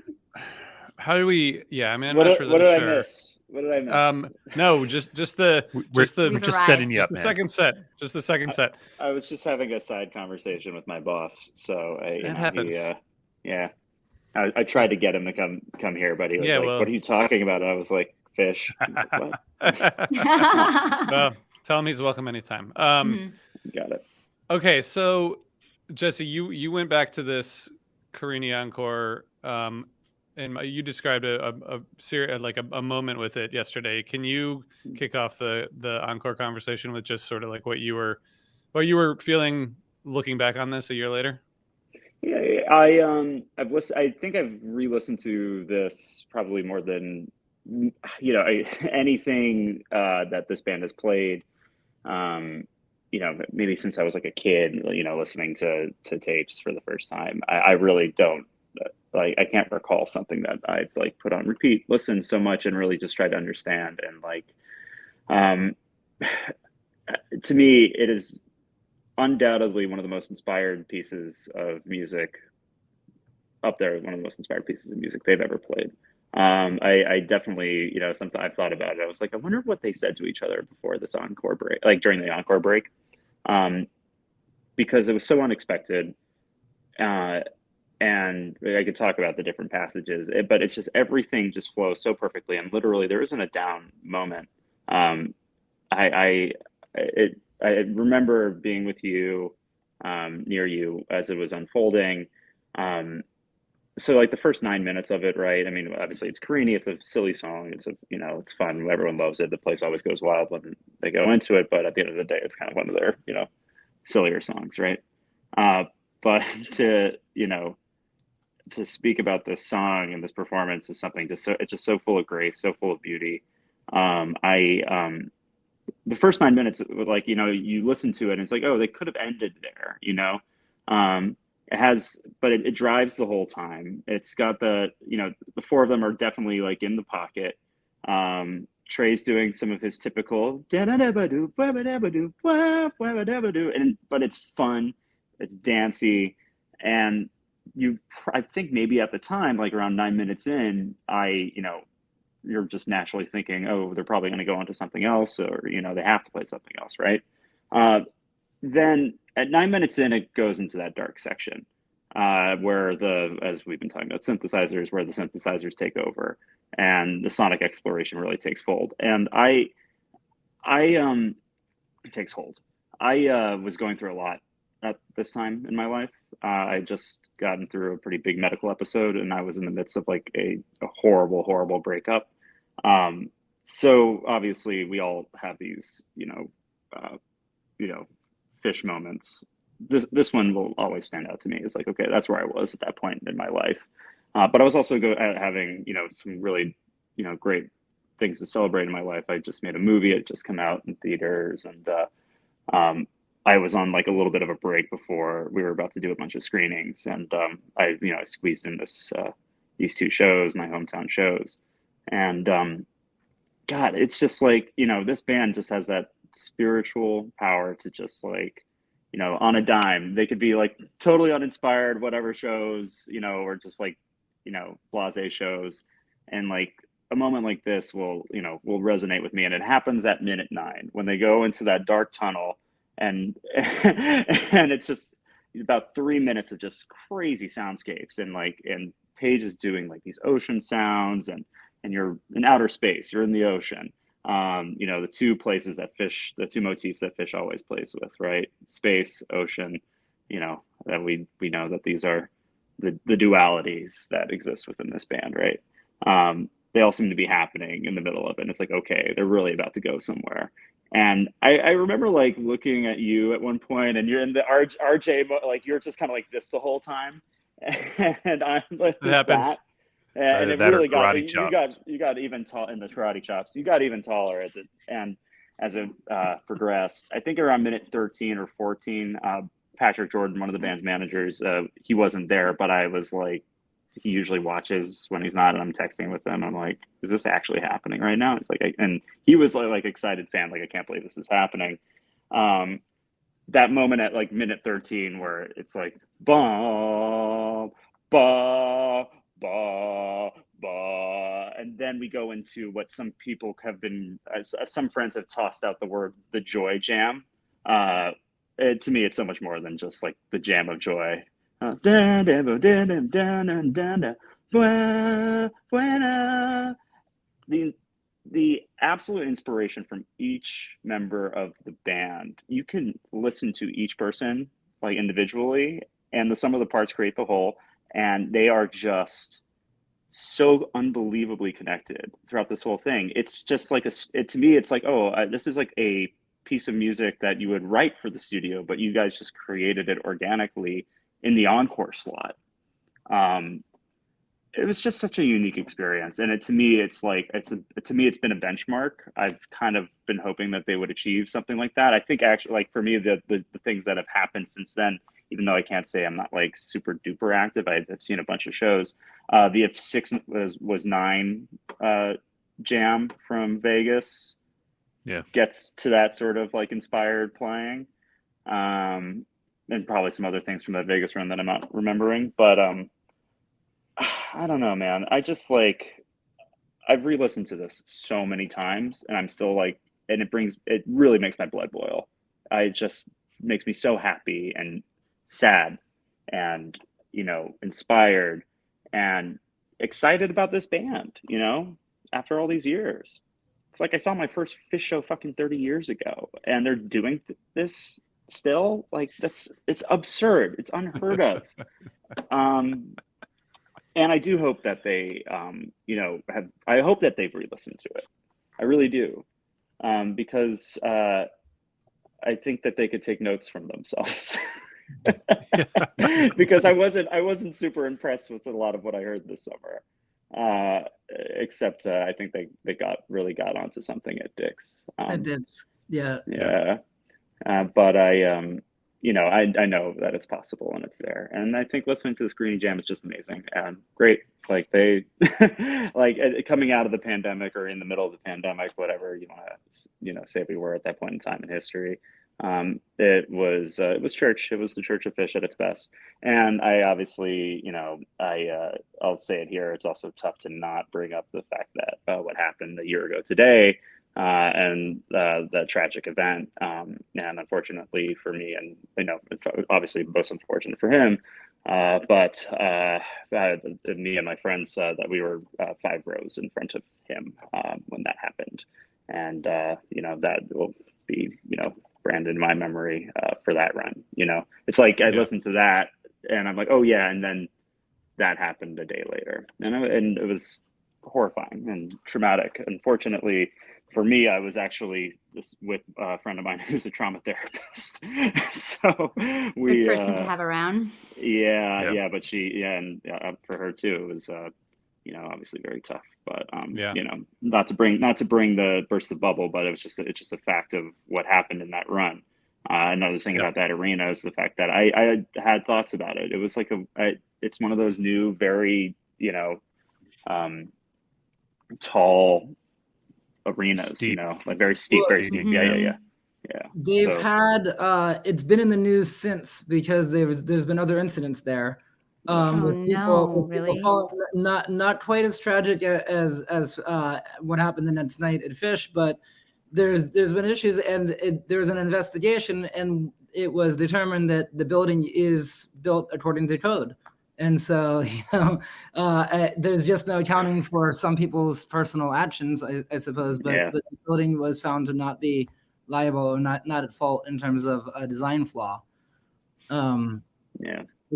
[SPEAKER 1] how do we? Yeah, I mean, I'm not sure that
[SPEAKER 2] What
[SPEAKER 1] it's
[SPEAKER 2] did I
[SPEAKER 1] sure.
[SPEAKER 2] miss? What did I miss?
[SPEAKER 1] No, just the
[SPEAKER 5] We're
[SPEAKER 4] We've
[SPEAKER 5] just setting you
[SPEAKER 1] just
[SPEAKER 5] up,
[SPEAKER 1] the
[SPEAKER 5] man.
[SPEAKER 1] second set, just the second set.
[SPEAKER 2] I was just having a side conversation with my boss, so
[SPEAKER 1] That happens.
[SPEAKER 2] yeah. I tried to get him to come here, but he was
[SPEAKER 1] Yeah,
[SPEAKER 2] like,
[SPEAKER 1] well-
[SPEAKER 2] "What are you talking about?" And I was like, "Fish." He's like, "What?"
[SPEAKER 1] Well, tell him he's welcome anytime.
[SPEAKER 4] Mhm.
[SPEAKER 2] Got it.
[SPEAKER 1] Okay, so Jesse, you went back to this Carini encore, and you described a moment with it yesterday. Can you kick off the encore conversation with just sort of like what you were feeling looking back on this a year later?
[SPEAKER 2] Yeah, I think I've re-listened to this probably more than anything that this band has played. Maybe since I was like a kid, listening to tapes for the first time. I really don't I can't recall something that I've like put on repeat, listened so much, and really just tried to understand. And like, to me, it is undoubtedly one of the most inspired pieces of music up there, one of the most inspired pieces of music they've ever played. I definitely, sometimes I've thought about it. I was like, I wonder what they said to each other before this encore break, like during the encore break, because it was so unexpected. And I could talk about the different passages, but it's just everything just flows so perfectly, and literally there isn't a down moment. I remember being with you, near you as it was unfolding. So like the first 9 minutes of it, right? I mean, obviously it's Carini, it's a silly song, it's fun, everyone loves it. The place always goes wild when they go into it, but at the end of the day, it's kind of one of their, sillier songs, right? But to speak about this song and this performance is something it's just so full of grace, so full of beauty. The first 9 minutes, like, you listen to it and it's like, oh, they could have ended there, it has, but it drives the whole time. It's got the 4 of them are definitely like in the pocket. Trey's doing some of his typical and but it's fun, it's dancey, and I think maybe at the time, like around 9 minutes in, you're just naturally thinking, oh, they're probably going to go on to something else, or they have to play something else, right? Then at 9 minutes in, it goes into that dark section, where as we've been talking about synthesizers, where the synthesizers take over and the sonic exploration really takes hold. And it takes hold. I was going through a lot at this time in my life. I just gotten through a pretty big medical episode, and I was in the midst of like a horrible, horrible breakup. So obviously we all have these, fish moments. This one will always stand out to me. It's like, okay, that's where I was at that point in my life. But I was also having, some really great things to celebrate in my life. I just made a movie. It just come out in theaters, and I was on like a little bit of a break before we were about to do a bunch of screenings, and I squeezed in these two shows, my hometown shows, and God, it's just like, this band just has that spiritual power to just like, on a dime, they could be like totally uninspired, whatever shows, or just like, blase shows. And like a moment like this will resonate with me. And it happens at minute 9 when they go into that dark tunnel, and and it's just about 3 minutes of just crazy soundscapes, and Paige is doing like these ocean sounds, and you're in outer space, you're in the ocean. The two places that the two motifs that Fish always plays with, right? Space, ocean, that we know that these are the dualities that exist within this band, right? They all seem to be happening in the middle of it. And it's like, okay, they're really about to go somewhere. And I remember like looking at you at one point, and you're in the RJ, like you're just kind of like this the whole time. And I'm like,
[SPEAKER 1] It happens.
[SPEAKER 2] And it
[SPEAKER 5] that or
[SPEAKER 2] really got
[SPEAKER 5] karate chops.
[SPEAKER 2] you got even tall in the karate chops. You got even taller as it progressed. I think around minute 13 or 14, Patrick Jordan, one of the band's managers, he wasn't there, but I was like, he usually watches when he's not, and I'm texting with him. I'm like, is this actually happening right now? It's like, and he was like excited fan, like I can't believe this is happening. That moment at like minute 13 where it's like, ba ba ba ba, and then we go into what some people have been, some friends have tossed out the joy jam. To me, it's so much more than just like the jam of joy. The absolute inspiration from each member of the band, you can listen to each person like individually, and the sum of the parts create the whole, and they are just so unbelievably connected throughout this whole thing. It's just like to me, it's like, this is like a piece of music that you would write for the studio, but you guys just created it organically in the encore slot. It was just such a unique experience, and to me, it's been a benchmark. I've kind of been hoping that they would achieve something like that. I think actually, like for me, the things that have happened since then, even though I can't say I'm not like super duper active, I've seen a bunch of shows. The F6 was 9 jam from Vegas.
[SPEAKER 5] Yeah,
[SPEAKER 2] gets to that sort of like inspired playing, and probably some other things from that Vegas run that I'm not remembering. But I don't know, man. I've re-listened to this so many times, and I'm still like, and it really makes my blood boil. It just makes me so happy and sad and, inspired and excited about this band, after all these years. It's like I saw my first Fish show fucking 30 years ago, and they're doing this still. Like it's absurd. It's unheard of. And I do hope that they, I hope that they've re-listened to it. I really do. Because I think that they could take notes from themselves. Because I wasn't super impressed with a lot of what I heard this summer. Except I think they really got onto something at Dick's.
[SPEAKER 3] At Dick's, yeah.
[SPEAKER 2] But I know that it's possible and it's there, and I think listening to the Screening Jam is just amazing and great. Like they, like coming out of the pandemic or in the middle of the pandemic, whatever you want to, say we were at that point in time in history. It was church. It was the Church of Fish at its best. And I obviously, I'll say it here. It's also tough to not bring up the fact that what happened a year ago today, and the tragic event. And unfortunately for me, and obviously most unfortunate for him, but me and my friends, that we were 5 rows in front of him when that happened. And, that will be, branded in my memory for that run. It's like I listened to that and I'm like, oh yeah, and then that happened a day later, and it was horrifying and traumatic. Unfortunately for me, I was actually with a friend of mine who's a trauma therapist, so
[SPEAKER 4] Good person to have around.
[SPEAKER 2] Yeah, but and for her too, it was obviously very tough. But
[SPEAKER 1] Yeah.
[SPEAKER 2] not to bring the burst the bubble, but it's just a fact of what happened in that run. Another thing about that arena is the fact that I had thoughts about it. It was like it's one of those new, very tall arenas,
[SPEAKER 5] Steep.
[SPEAKER 2] like very steep, very
[SPEAKER 5] Steep.
[SPEAKER 2] steep. Yeah.
[SPEAKER 3] They've
[SPEAKER 2] So,
[SPEAKER 3] had it's been in the news since because there's been other incidents there. With people
[SPEAKER 4] really?
[SPEAKER 3] falling, not quite as tragic as what happened the next night at Fish, but there's been issues, and there's an investigation, and it was determined that the building is built according to code, and so there's just no accounting for some people's personal actions, I suppose, but the building was found to not be liable or not at fault in terms of a design flaw.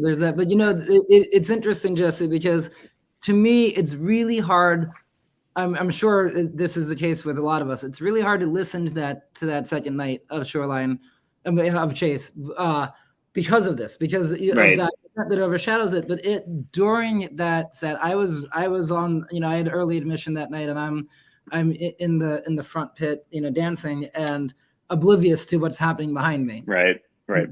[SPEAKER 3] There's that, but it's interesting, Jesse, because to me it's really hard. I'm sure this is the case with a lot of us. It's really hard to listen to that second night of Shoreline, of Chase, because of this, because of that overshadows it. But during that set, I was on. I had early admission that night, and I'm in the front pit, dancing and oblivious to what's happening behind me.
[SPEAKER 2] Right.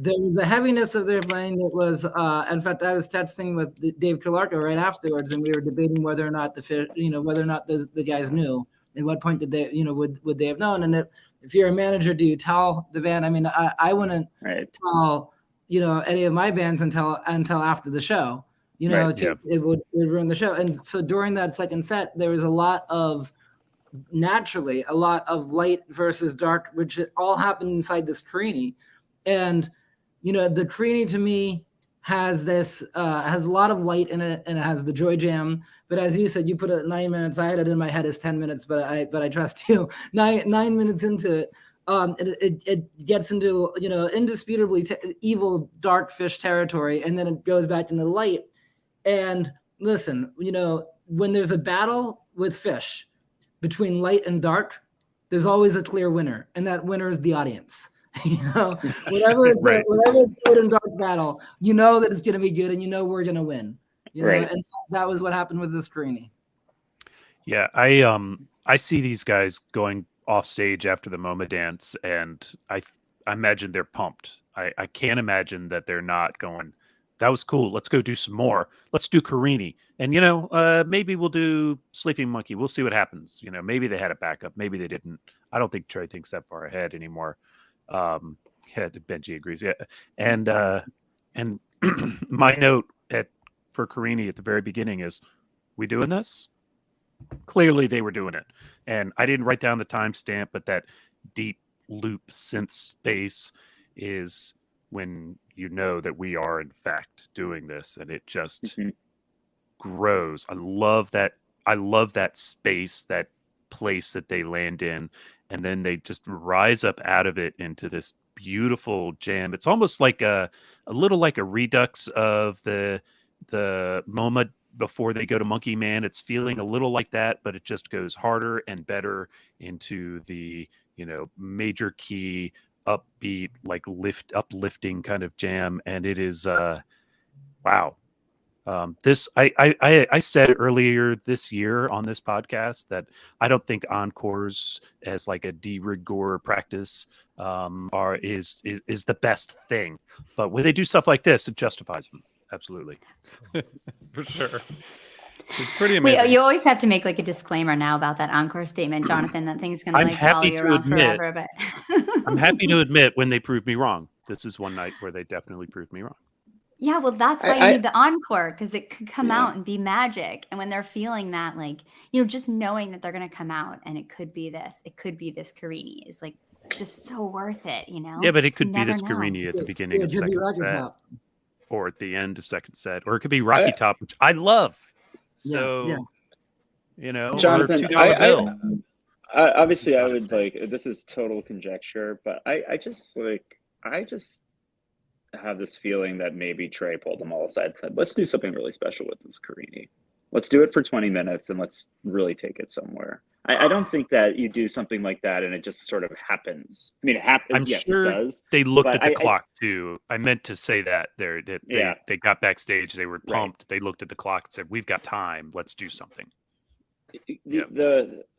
[SPEAKER 3] There was a heaviness of their playing that was, in fact, I was texting with Dave Calarco right afterwards, and we were debating whether or not the guys knew. At what point did they, would they have known? And if you're a manager, do you tell the band? I mean, I wouldn't tell, any of my bands until after the show, it would ruin the show. And so during that second set, there was naturally a lot of light versus dark, which all happened inside this Carini. And, the Carini to me has this, has a lot of light in it, and it has the Joy Jam. But as you said, you put it 9 minutes. I had it in my head as 10 minutes, but I trust you. 9 minutes into it, it gets into, indisputably evil dark Fish territory. And then it goes back into light. And listen, when there's a battle with Fish between light and dark, there's always a clear winner. And that winner is the audience. Whatever it's good and dark battle, that it's going to be good, and we're going to win. And that was what happened with this Carini.
[SPEAKER 5] Yeah, I see these guys going off stage after the MoMA dance, and I imagine they're pumped. I can't imagine that they're not going, that was cool, let's go do some more. Let's do Carini. And, maybe we'll do Sleeping Monkey. We'll see what happens. Maybe they had a backup. Maybe they didn't. I don't think Trey thinks that far ahead anymore. Benji agrees. Yeah. And my note for Carini at the very beginning is, we doing this? Clearly they were doing it. And I didn't write down the timestamp, but that deep loop synth space is when that we are in fact doing this, and it just grows. I love that space, that place that they land in, and then they just rise up out of it into this beautiful jam. It's almost like a little like a redux of the MoMA before they go to Monkey Man. It's feeling a little like that, but it just goes harder and better into the major key, upbeat, like uplifting kind of jam. And it is wow. This I said earlier this year on this podcast that I don't think encores as like a de rigueur practice is the best thing, but when they do stuff like this, it justifies them. Absolutely.
[SPEAKER 1] For sure. It's pretty amazing.
[SPEAKER 4] You always have to make like a disclaimer now about that encore statement, Jonathan, that thing's going to follow you around forever. But
[SPEAKER 5] I'm happy to admit when they prove me wrong. This is one night where they definitely proved me wrong.
[SPEAKER 4] Yeah, well, that's why you need the encore, because it could come out and be magic. And when they're feeling that, like, just knowing that they're going to come out and it could be this Carini is like just so worth it,
[SPEAKER 5] Yeah, but it could be this Carini at the beginning of second set,
[SPEAKER 3] Top.
[SPEAKER 5] or at the end of second set, or it could be Rocky Top, which I love. So,
[SPEAKER 2] Jonathan, obviously I would this is total conjecture, but I just have this feeling that maybe Trey pulled them all aside and said, let's do something really special with this Carini. Let's do it for 20 minutes and let's really take it somewhere. I don't think that you do something like that and it just sort of happens. I mean, it happens.
[SPEAKER 5] I'm sure
[SPEAKER 2] it does.
[SPEAKER 5] They looked at the clock too. I meant to say that they got backstage. They were pumped. Right. They looked at the clock and said, we've got time. Let's do something.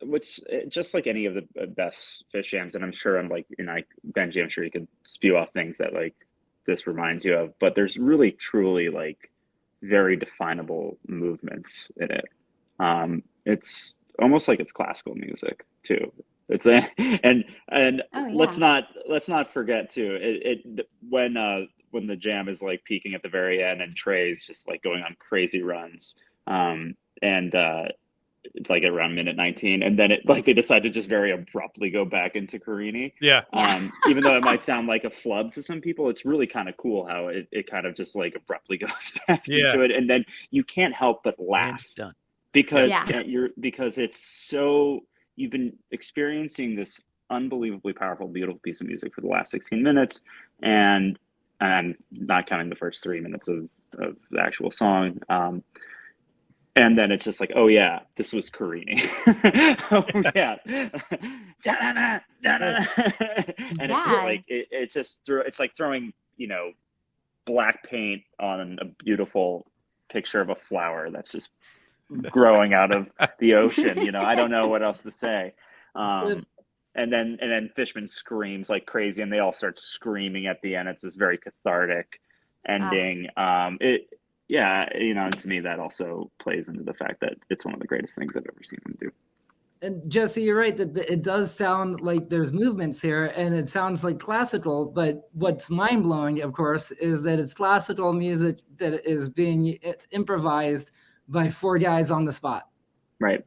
[SPEAKER 2] Which just like any of the best Fish jams, and I'm sure Benji, I'm sure you could spew off things that like this reminds you of, but there's really truly like very definable movements in it. It's almost like it's classical music too. It's and
[SPEAKER 4] Oh
[SPEAKER 2] let's
[SPEAKER 4] yeah.
[SPEAKER 2] not forget too. When the jam is like peaking at the very end and Trey's just like going on crazy runs, and it's like around minute 19, and then they decide to just very abruptly go back into Carini.
[SPEAKER 1] Yeah.
[SPEAKER 4] Yeah.
[SPEAKER 2] Even though it might sound like a flub to some people, it's really kind of cool how it kind of just like abruptly goes back into it, and then you can't help but laugh
[SPEAKER 5] done.
[SPEAKER 2] because
[SPEAKER 4] Yeah.
[SPEAKER 2] because it's so, you've been experiencing this unbelievably powerful, beautiful piece of music for the last 16 minutes, and not counting the first 3 minutes of the actual song. And then it's just like, oh yeah, this was Carini. Oh yeah. Da-da-da, da-da-da. And it's just like it's like throwing, black paint on a beautiful picture of a flower that's just growing out of the ocean. I don't know what else to say. And then Fishman screams like crazy, and they all start screaming at the end. It's this very cathartic ending. To me that also plays into the fact that it's one of the greatest things I've ever seen them do.
[SPEAKER 3] And Jesse, you're right that it does sound like there's movements here, and it sounds like classical. But what's mind blowing, of course, is that it's classical music that is being improvised by 4 guys on the spot.
[SPEAKER 2] Right.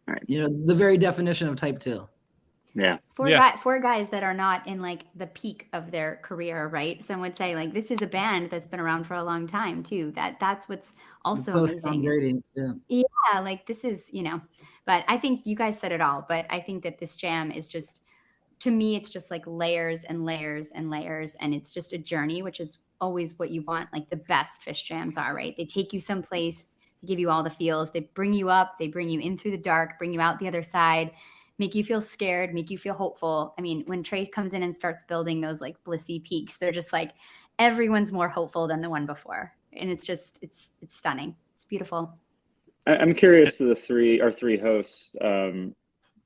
[SPEAKER 3] The very definition of type 2.
[SPEAKER 2] Yeah.
[SPEAKER 4] Four guys that are not in like the peak of their career, right? Some would say like this is a band that's been around for a long time too. That's what's also amazing. Yeah, like this is, but I think you guys said it all. But I think that this jam is just, to me, it's just like layers and layers and layers, and it's just a journey, which is always what you want. Like the best Fish jams are, right? They take you someplace, they give you all the feels, they bring you up, they bring you in through the dark, bring you out the other side, make you feel scared, make you feel hopeful. I mean, when Trey comes in and starts building those like blissy peaks, they're just like, everyone's more hopeful than the one before. And it's just, it's stunning. It's beautiful.
[SPEAKER 2] I'm curious to our three hosts. I'm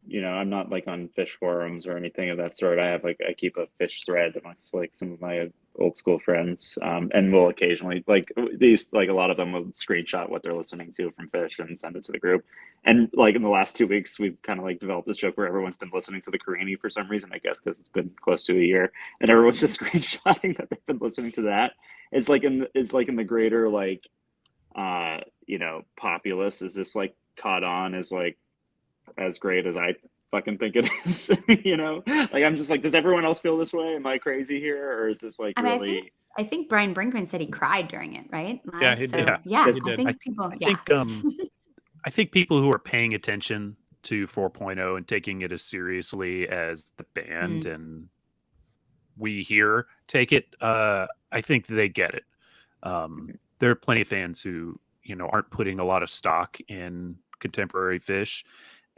[SPEAKER 2] not like on Fish forums or anything of that sort. I keep a Fish thread amongst like some of my old school friends, and we'll occasionally like a lot of them will screenshot what they're listening to from Fish and send it to the group. And like in the last 2 weeks, we've kind of like developed this joke where everyone's been listening to the Carini for some reason, I guess because it's been close to a year, and everyone's just screenshotting that they've been listening to that. It's like in the greater like populace, is this like caught on as like as great as I fucking think it is? Like I'm just like, does everyone else feel this way? Am I crazy here, or is this like really?
[SPEAKER 4] I think Brian Brinkman said he cried during it, right?
[SPEAKER 1] Yeah, he did.
[SPEAKER 4] Yeah,
[SPEAKER 1] he did.
[SPEAKER 4] I think people.
[SPEAKER 5] I think people who are paying attention to 4.0 and taking it as seriously as the band and we here take it, I think they get it. There are plenty of fans who aren't putting a lot of stock in contemporary Fish,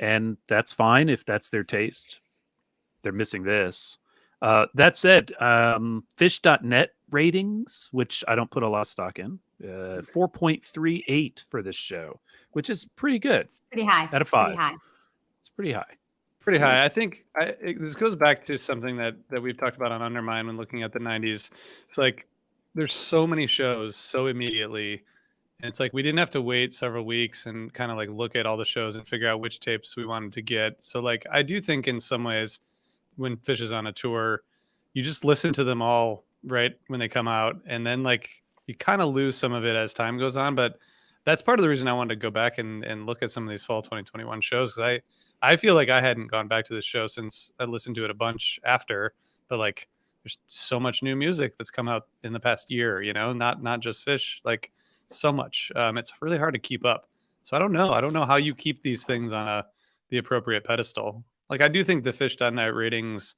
[SPEAKER 5] and that's fine if that's their taste. They're missing this. That said, Fish.net ratings, which I don't put a lot of stock in, 4.38 for this show, which is pretty good.
[SPEAKER 4] It's pretty high.
[SPEAKER 5] Out of 5. It's pretty high.
[SPEAKER 1] I think this goes back to something that we've talked about on Undermine when looking at the 90s. It's like there's so many shows so immediately. And it's like we didn't have to wait several weeks and kind of like look at all the shows and figure out which tapes we wanted to get. So like I do think in some ways when Fish is on a tour, you just listen to them all right when they come out, and then like you kind of lose some of it as time goes on. But that's part of the reason I wanted to go back and look at some of these fall 2021 shows, because I feel like I hadn't gone back to this show since I listened to it a bunch after, but like there's so much new music that's come out in the past year, not just Fish, like so much. It's really hard to keep up. So I don't know how you keep these things on the appropriate pedestal. Like I do think the Fish.net ratings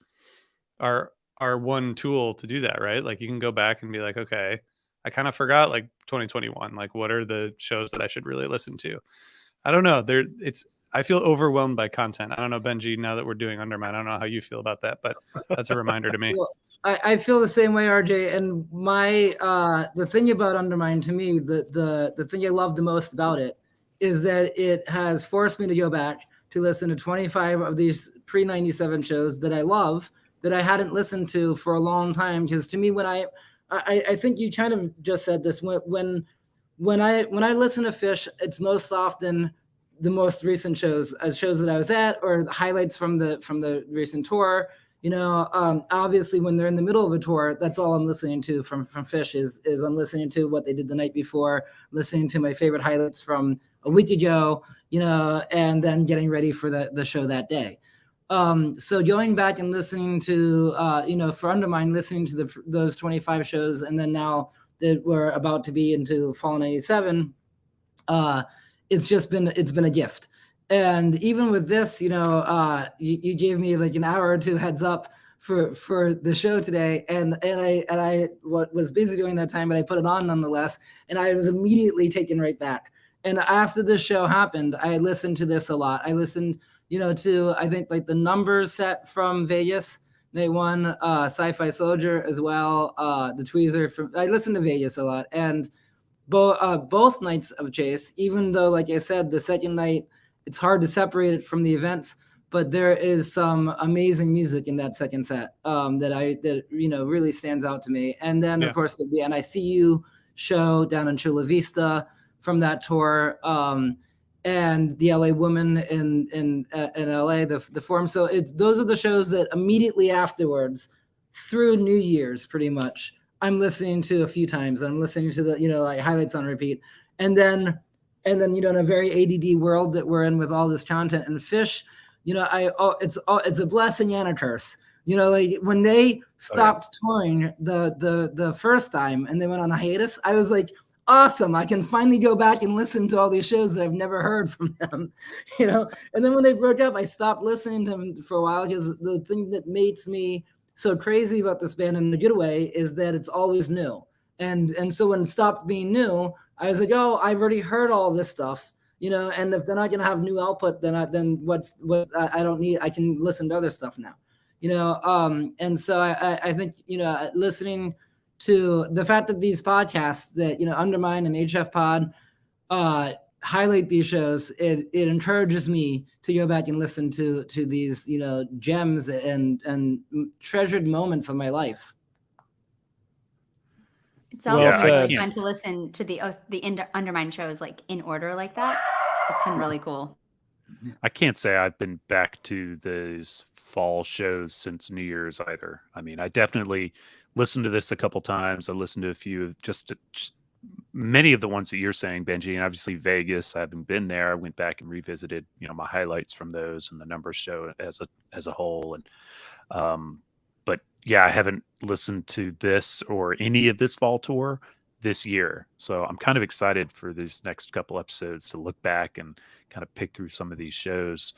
[SPEAKER 1] are one tool to do that, right? Like you can go back and be like, okay, I kind of forgot like 2021. Like what are the shows that I should really listen to? I don't know. I feel overwhelmed by content. I don't know, Benji, now that we're doing Undermine, I don't know how you feel about that, but that's a reminder to me.
[SPEAKER 3] Well, I feel the same way, RJ. And my the thing about Undermine, to me, the thing I love the most about it is that it has forced me to go back to listen to 25 of these pre-97 shows that I love, that I hadn't listened to for a long time. Because to me, when I think you kind of just said this, when I listen to Fish, it's most often the most recent shows that I was at, or the highlights from the recent tour. Obviously when they're in the middle of a tour, that's all I'm listening to from Fish is I'm listening to what they did the night before, listening to my favorite highlights from a week ago, and then getting ready for the show that day. So going back and listening to, for Undermine, listening to those 25 shows, and then now that we're about to be into Fall 97, it's been a gift. And even with this, you gave me like an hour or two heads up for the show today, and I was busy during that time, but I put it on nonetheless, and I was immediately taken right back. And after this show happened, I listened to this a lot. I listened, to I think like the Numbers set from Vegas, night one, Sci-Fi Soldier as well, the Tweezer I listened to Vegas a lot, and both nights of Chase, even though, like I said, the second night, it's hard to separate it from the events, but there is some amazing music in that second set that really stands out to me. And then of course the NICU show down in Chula Vista from that tour, and the LA Woman in LA, the Forum. So those are the shows that immediately afterwards, through New Year's, pretty much, I'm listening to a few times. I'm listening to the like highlights on repeat, and then in a very ADD world that we're in with all this content and Fish, it's a blessing and a curse. Like when they stopped touring the first time and they went on a hiatus, I was like, awesome, I can finally go back and listen to all these shows that I've never heard from them, And then when they broke up, I stopped listening to them for a while, because the thing that makes me so crazy about this band in a good way is that it's always new. And so when it stopped being new, I was like, oh, I've already heard all this stuff, and if they're not going to have new output, then I don't need, I can listen to other stuff now, and so I think, listening to the fact that these podcasts that, Undermine and HF Pod, highlight these shows, it encourages me to go back and listen to these, gems and treasured moments of my life.
[SPEAKER 4] It's also really fun to listen to the Undermine shows like in order like that. It's been really cool.
[SPEAKER 5] I can't say I've been back to those fall shows since New Year's either. I mean, I definitely listened to this a couple times. I listened to a few of just many of the ones that you're saying, Benji, and obviously Vegas. I haven't been there. I went back and revisited, my highlights from those and the Numbers show as a whole. And but yeah, I haven't listened to this or any of this fall tour this year. So I'm kind of excited for these next couple episodes to look back and kind of pick through some of these shows,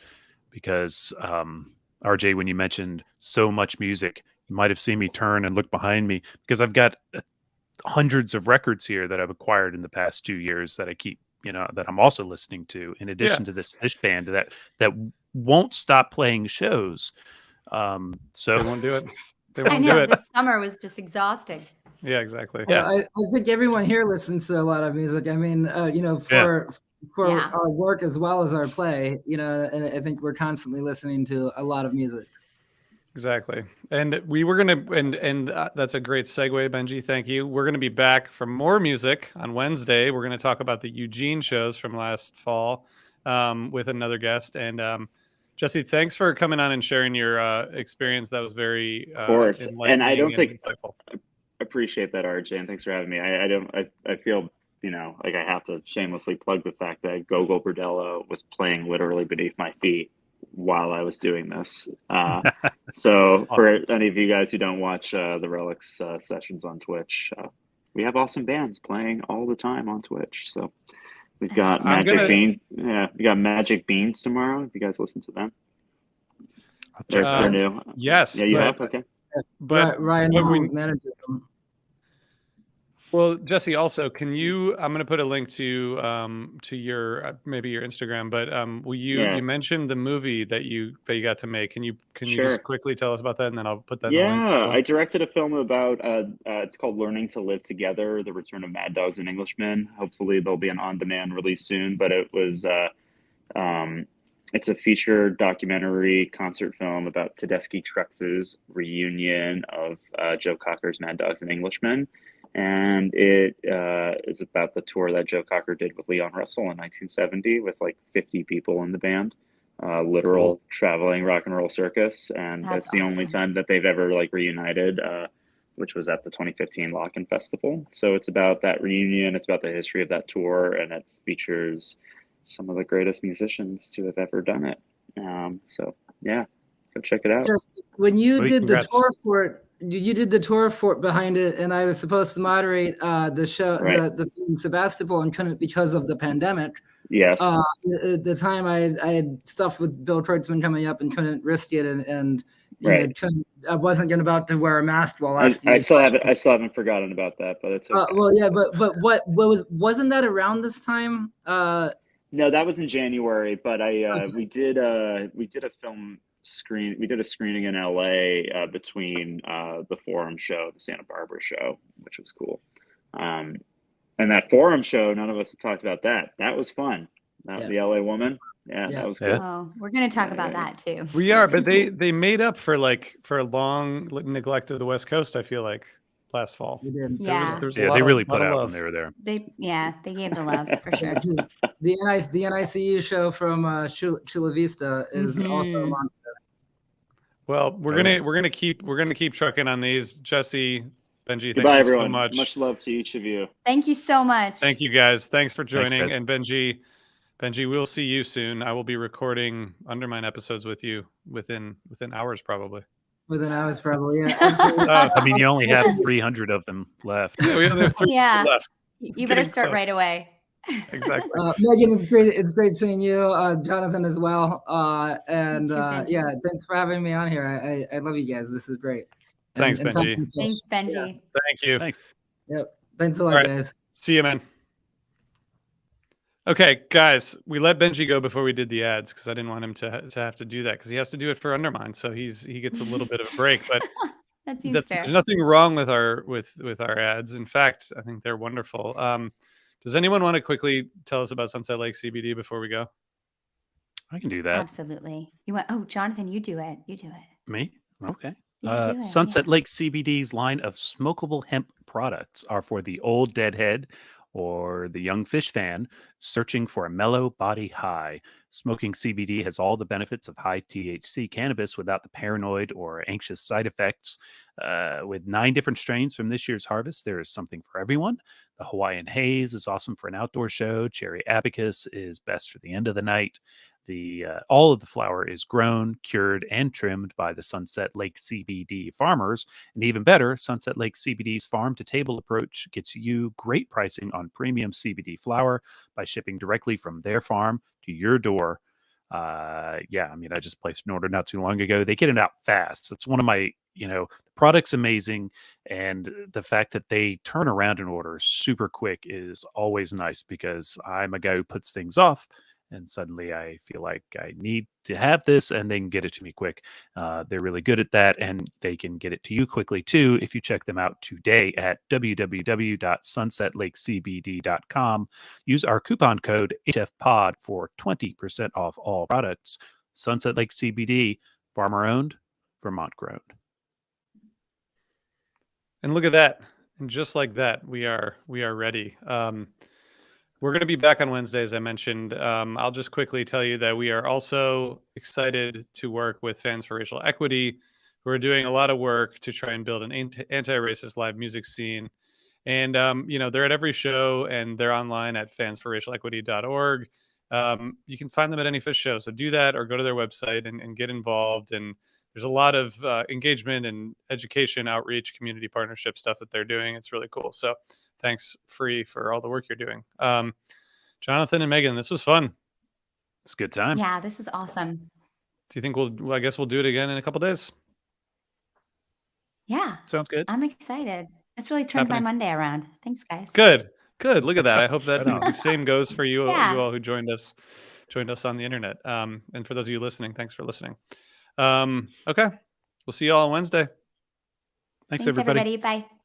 [SPEAKER 5] because RJ, when you mentioned so much music, you might have seen me turn and look behind me, because I've got hundreds of records here that I've acquired in the past 2 years that I keep, that I'm also listening to, in addition to this Fish band that won't stop playing shows. So
[SPEAKER 1] they won't do it.
[SPEAKER 4] I know, this summer was just exhausting.
[SPEAKER 1] Yeah, exactly.
[SPEAKER 3] Yeah, I think everyone here listens to a lot of music. I mean, for our work as well as our play, and I think we're constantly listening to a lot of music.
[SPEAKER 1] Exactly. And we were going to, and that's a great segue, Benji. Thank you. We're going to be back for more music on Wednesday. We're going to talk about the Eugene shows from last fall with another guest. And Jesse, thanks for coming on and sharing your experience. That was very
[SPEAKER 2] of course. And I don't think
[SPEAKER 1] insightful.
[SPEAKER 2] I appreciate that, RJ, and thanks for having me. I feel, like I have to shamelessly plug the fact that Gogol Bordello was playing literally beneath my feet while I was doing this. So awesome. For any of you guys who don't watch the Relics sessions on Twitch, we have awesome bands playing all the time on Twitch. So we've got we got Magic Beans tomorrow. If you guys listen to them, they're new.
[SPEAKER 1] Yes.
[SPEAKER 2] Yeah, you have? Okay.
[SPEAKER 1] But
[SPEAKER 3] Ryan manages them.
[SPEAKER 1] Well, Jesse, also, can you? I'm going to put a link to your maybe your Instagram, but will you?
[SPEAKER 2] Yeah.
[SPEAKER 1] You mentioned the movie that you got to make. Can you
[SPEAKER 2] Sure.
[SPEAKER 1] just quickly tell us about that, and then I'll put that in the link.
[SPEAKER 2] Yeah, I directed a film about it's called Learning to Live Together: The Return of Mad Dogs and Englishmen. Hopefully, there'll be an on-demand release soon. But it was it's a feature documentary concert film about Tedeschi Trux's reunion of Joe Cocker's Mad Dogs and Englishmen, and it is about the tour that Joe Cocker did with Leon Russell in 1970 with like 50 people in the band. Literal
[SPEAKER 5] Cool.
[SPEAKER 2] traveling rock and roll circus, and that's the only
[SPEAKER 4] awesome.
[SPEAKER 2] time that they've ever like reunited, which was at the 2015 Lock-In Festival. So it's about that reunion. It's about the history of that tour, and it features some of the greatest musicians to have ever done it. So yeah, go check it out.
[SPEAKER 3] Just when you
[SPEAKER 1] Sweet,
[SPEAKER 3] did
[SPEAKER 1] congrats.
[SPEAKER 3] the tour for it, you did the tour for behind it, and I was supposed to moderate the show,
[SPEAKER 2] Right.
[SPEAKER 3] the thing in Sebastopol, and couldn't because of the pandemic.
[SPEAKER 2] Yes.
[SPEAKER 3] At the time, I had stuff with Bill Kreutzmann coming up and couldn't risk it, and you
[SPEAKER 2] Right.
[SPEAKER 3] know, I wasn't about to wear a mask while
[SPEAKER 2] I
[SPEAKER 3] asking.
[SPEAKER 2] still haven't forgotten about that, but it's okay.
[SPEAKER 3] Well, yeah, but wasn't that around this time?
[SPEAKER 2] No, that was in January, but
[SPEAKER 3] Okay.
[SPEAKER 2] we did a film screen. We did a screening in LA between the Forum show, the Santa Barbara show, which was cool. And that Forum show, none of us have talked about that. That was fun.
[SPEAKER 3] Yeah.
[SPEAKER 2] The LA Woman. Yeah,
[SPEAKER 3] Yeah.
[SPEAKER 2] that was cool.
[SPEAKER 5] Yeah.
[SPEAKER 4] Oh, we're going to talk about
[SPEAKER 2] Yeah.
[SPEAKER 4] that too.
[SPEAKER 1] We are, but they made up for a long neglect of the West Coast. I feel like last fall.
[SPEAKER 3] We did.
[SPEAKER 4] Yeah.
[SPEAKER 1] There was a
[SPEAKER 5] Yeah,
[SPEAKER 1] lot
[SPEAKER 5] they
[SPEAKER 1] of-
[SPEAKER 5] really
[SPEAKER 1] lot
[SPEAKER 5] put
[SPEAKER 1] of
[SPEAKER 5] out
[SPEAKER 1] love.
[SPEAKER 5] when they were there.
[SPEAKER 4] They gave the love for sure.
[SPEAKER 3] Yeah, 'cause the NICU show from Chula Vista is also
[SPEAKER 4] Mhm.
[SPEAKER 3] on.
[SPEAKER 1] Well, we're
[SPEAKER 5] Oh, yeah.
[SPEAKER 1] gonna keep trucking on these. Jesse, Benji,
[SPEAKER 2] Goodbye,
[SPEAKER 1] thank you
[SPEAKER 2] everyone.
[SPEAKER 1] so much.
[SPEAKER 2] Much love to each of you.
[SPEAKER 4] Thank you so much.
[SPEAKER 1] Thank you guys. Thanks for joining.
[SPEAKER 5] guys.
[SPEAKER 1] And Benji, we'll see you soon. I will be recording Undermine episodes with you within hours, probably.
[SPEAKER 3] Within hours, probably. Yeah, absolutely.
[SPEAKER 5] I mean, you only have 300 of them left.
[SPEAKER 1] Yeah, we only have 3
[SPEAKER 4] Yeah.
[SPEAKER 1] left.
[SPEAKER 4] You better
[SPEAKER 1] Getting
[SPEAKER 4] start
[SPEAKER 1] close.
[SPEAKER 4] right away.
[SPEAKER 1] Exactly.
[SPEAKER 3] Megan, it's great. It's great seeing you, Jonathan, as well. And
[SPEAKER 4] too, Benji.
[SPEAKER 3] yeah, thanks for having me on here. I love you guys. This is great.
[SPEAKER 1] Thanks, Benji.
[SPEAKER 3] talking fish.
[SPEAKER 4] Thanks, Benji.
[SPEAKER 3] Yeah.
[SPEAKER 1] Thank you.
[SPEAKER 5] Thanks.
[SPEAKER 3] Yep. Thanks a lot,
[SPEAKER 1] All right.
[SPEAKER 3] guys.
[SPEAKER 1] See you, man. Okay, guys, we let Benji go before we did the ads because I didn't want him to have to do that because he has to do it for Undermine, so he gets a little bit of a break. But
[SPEAKER 4] That seems fair.
[SPEAKER 1] there's nothing wrong with our ads. In fact, I think they're wonderful. Does anyone want to quickly tell us about Sunset Lake CBD before we go?
[SPEAKER 5] I can do that.
[SPEAKER 4] Absolutely. You want? Oh, Jonathan, you do it. You do it.
[SPEAKER 5] Me? Okay.
[SPEAKER 4] Yeah, do it,
[SPEAKER 5] Sunset
[SPEAKER 4] yeah.
[SPEAKER 5] Lake CBD's line of smokable hemp products are for the old deadhead or the young fish fan searching for a mellow body high. Smoking CBD has all the benefits of high THC cannabis without the paranoid or anxious side effects. With 9 different strains from this year's harvest, there is something for everyone. The Hawaiian Haze is awesome for an outdoor show. Cherry Abacus is best for the end of the night. All of the flower is grown, cured, and trimmed by the Sunset Lake CBD farmers. And even better, Sunset Lake CBD's farm-to-table approach gets you great pricing on premium CBD flower by shipping directly from their farm to your door. Yeah, I mean, I just placed an order not too long ago. They get it out fast. That's one of my, the product's amazing. And the fact that they turn around an order super quick is always nice because I'm a guy who puts things off. And suddenly I feel like I need to have this and they can get it to me quick. They're really good at that and they can get it to you quickly too if you check them out today at www.sunsetlakecbd.com. Use our coupon code HFPOD for 20% off all products. Sunset Lake CBD, farmer owned, Vermont grown.
[SPEAKER 1] And look at that. And just like that, we are ready. We're going to be back on Wednesday, as I mentioned. I'll just quickly tell you that we are also excited to work with Fans for Racial Equity, who are doing a lot of work to try and build an anti-racist live music scene. And, they're at every show and they're online at fansforracialequity.org. You can find them at any Fish show. So do that or go to their website and get involved. And there's a lot of engagement and education, outreach, community partnership stuff that they're doing. It's really cool. So thanks, Free, for all the work you're doing. Jonathan and Megan, this was fun.
[SPEAKER 5] It's a good time.
[SPEAKER 4] Yeah, this is awesome.
[SPEAKER 1] Do you think I guess we'll do it again in a couple days?
[SPEAKER 4] Yeah,
[SPEAKER 5] Sounds good.
[SPEAKER 4] I'm excited. This really turned my
[SPEAKER 1] happening.
[SPEAKER 4] Monday around. Thanks, guys.
[SPEAKER 1] Good. Look at that. I hope that
[SPEAKER 5] Right on.
[SPEAKER 1] the same goes for you,
[SPEAKER 4] Yeah.
[SPEAKER 1] you all who joined us on the internet. And for those of you listening, thanks for listening. Okay. We'll see you all on Wednesday.
[SPEAKER 5] Thanks
[SPEAKER 4] Thanks,
[SPEAKER 5] everybody.
[SPEAKER 4] everybody. Bye.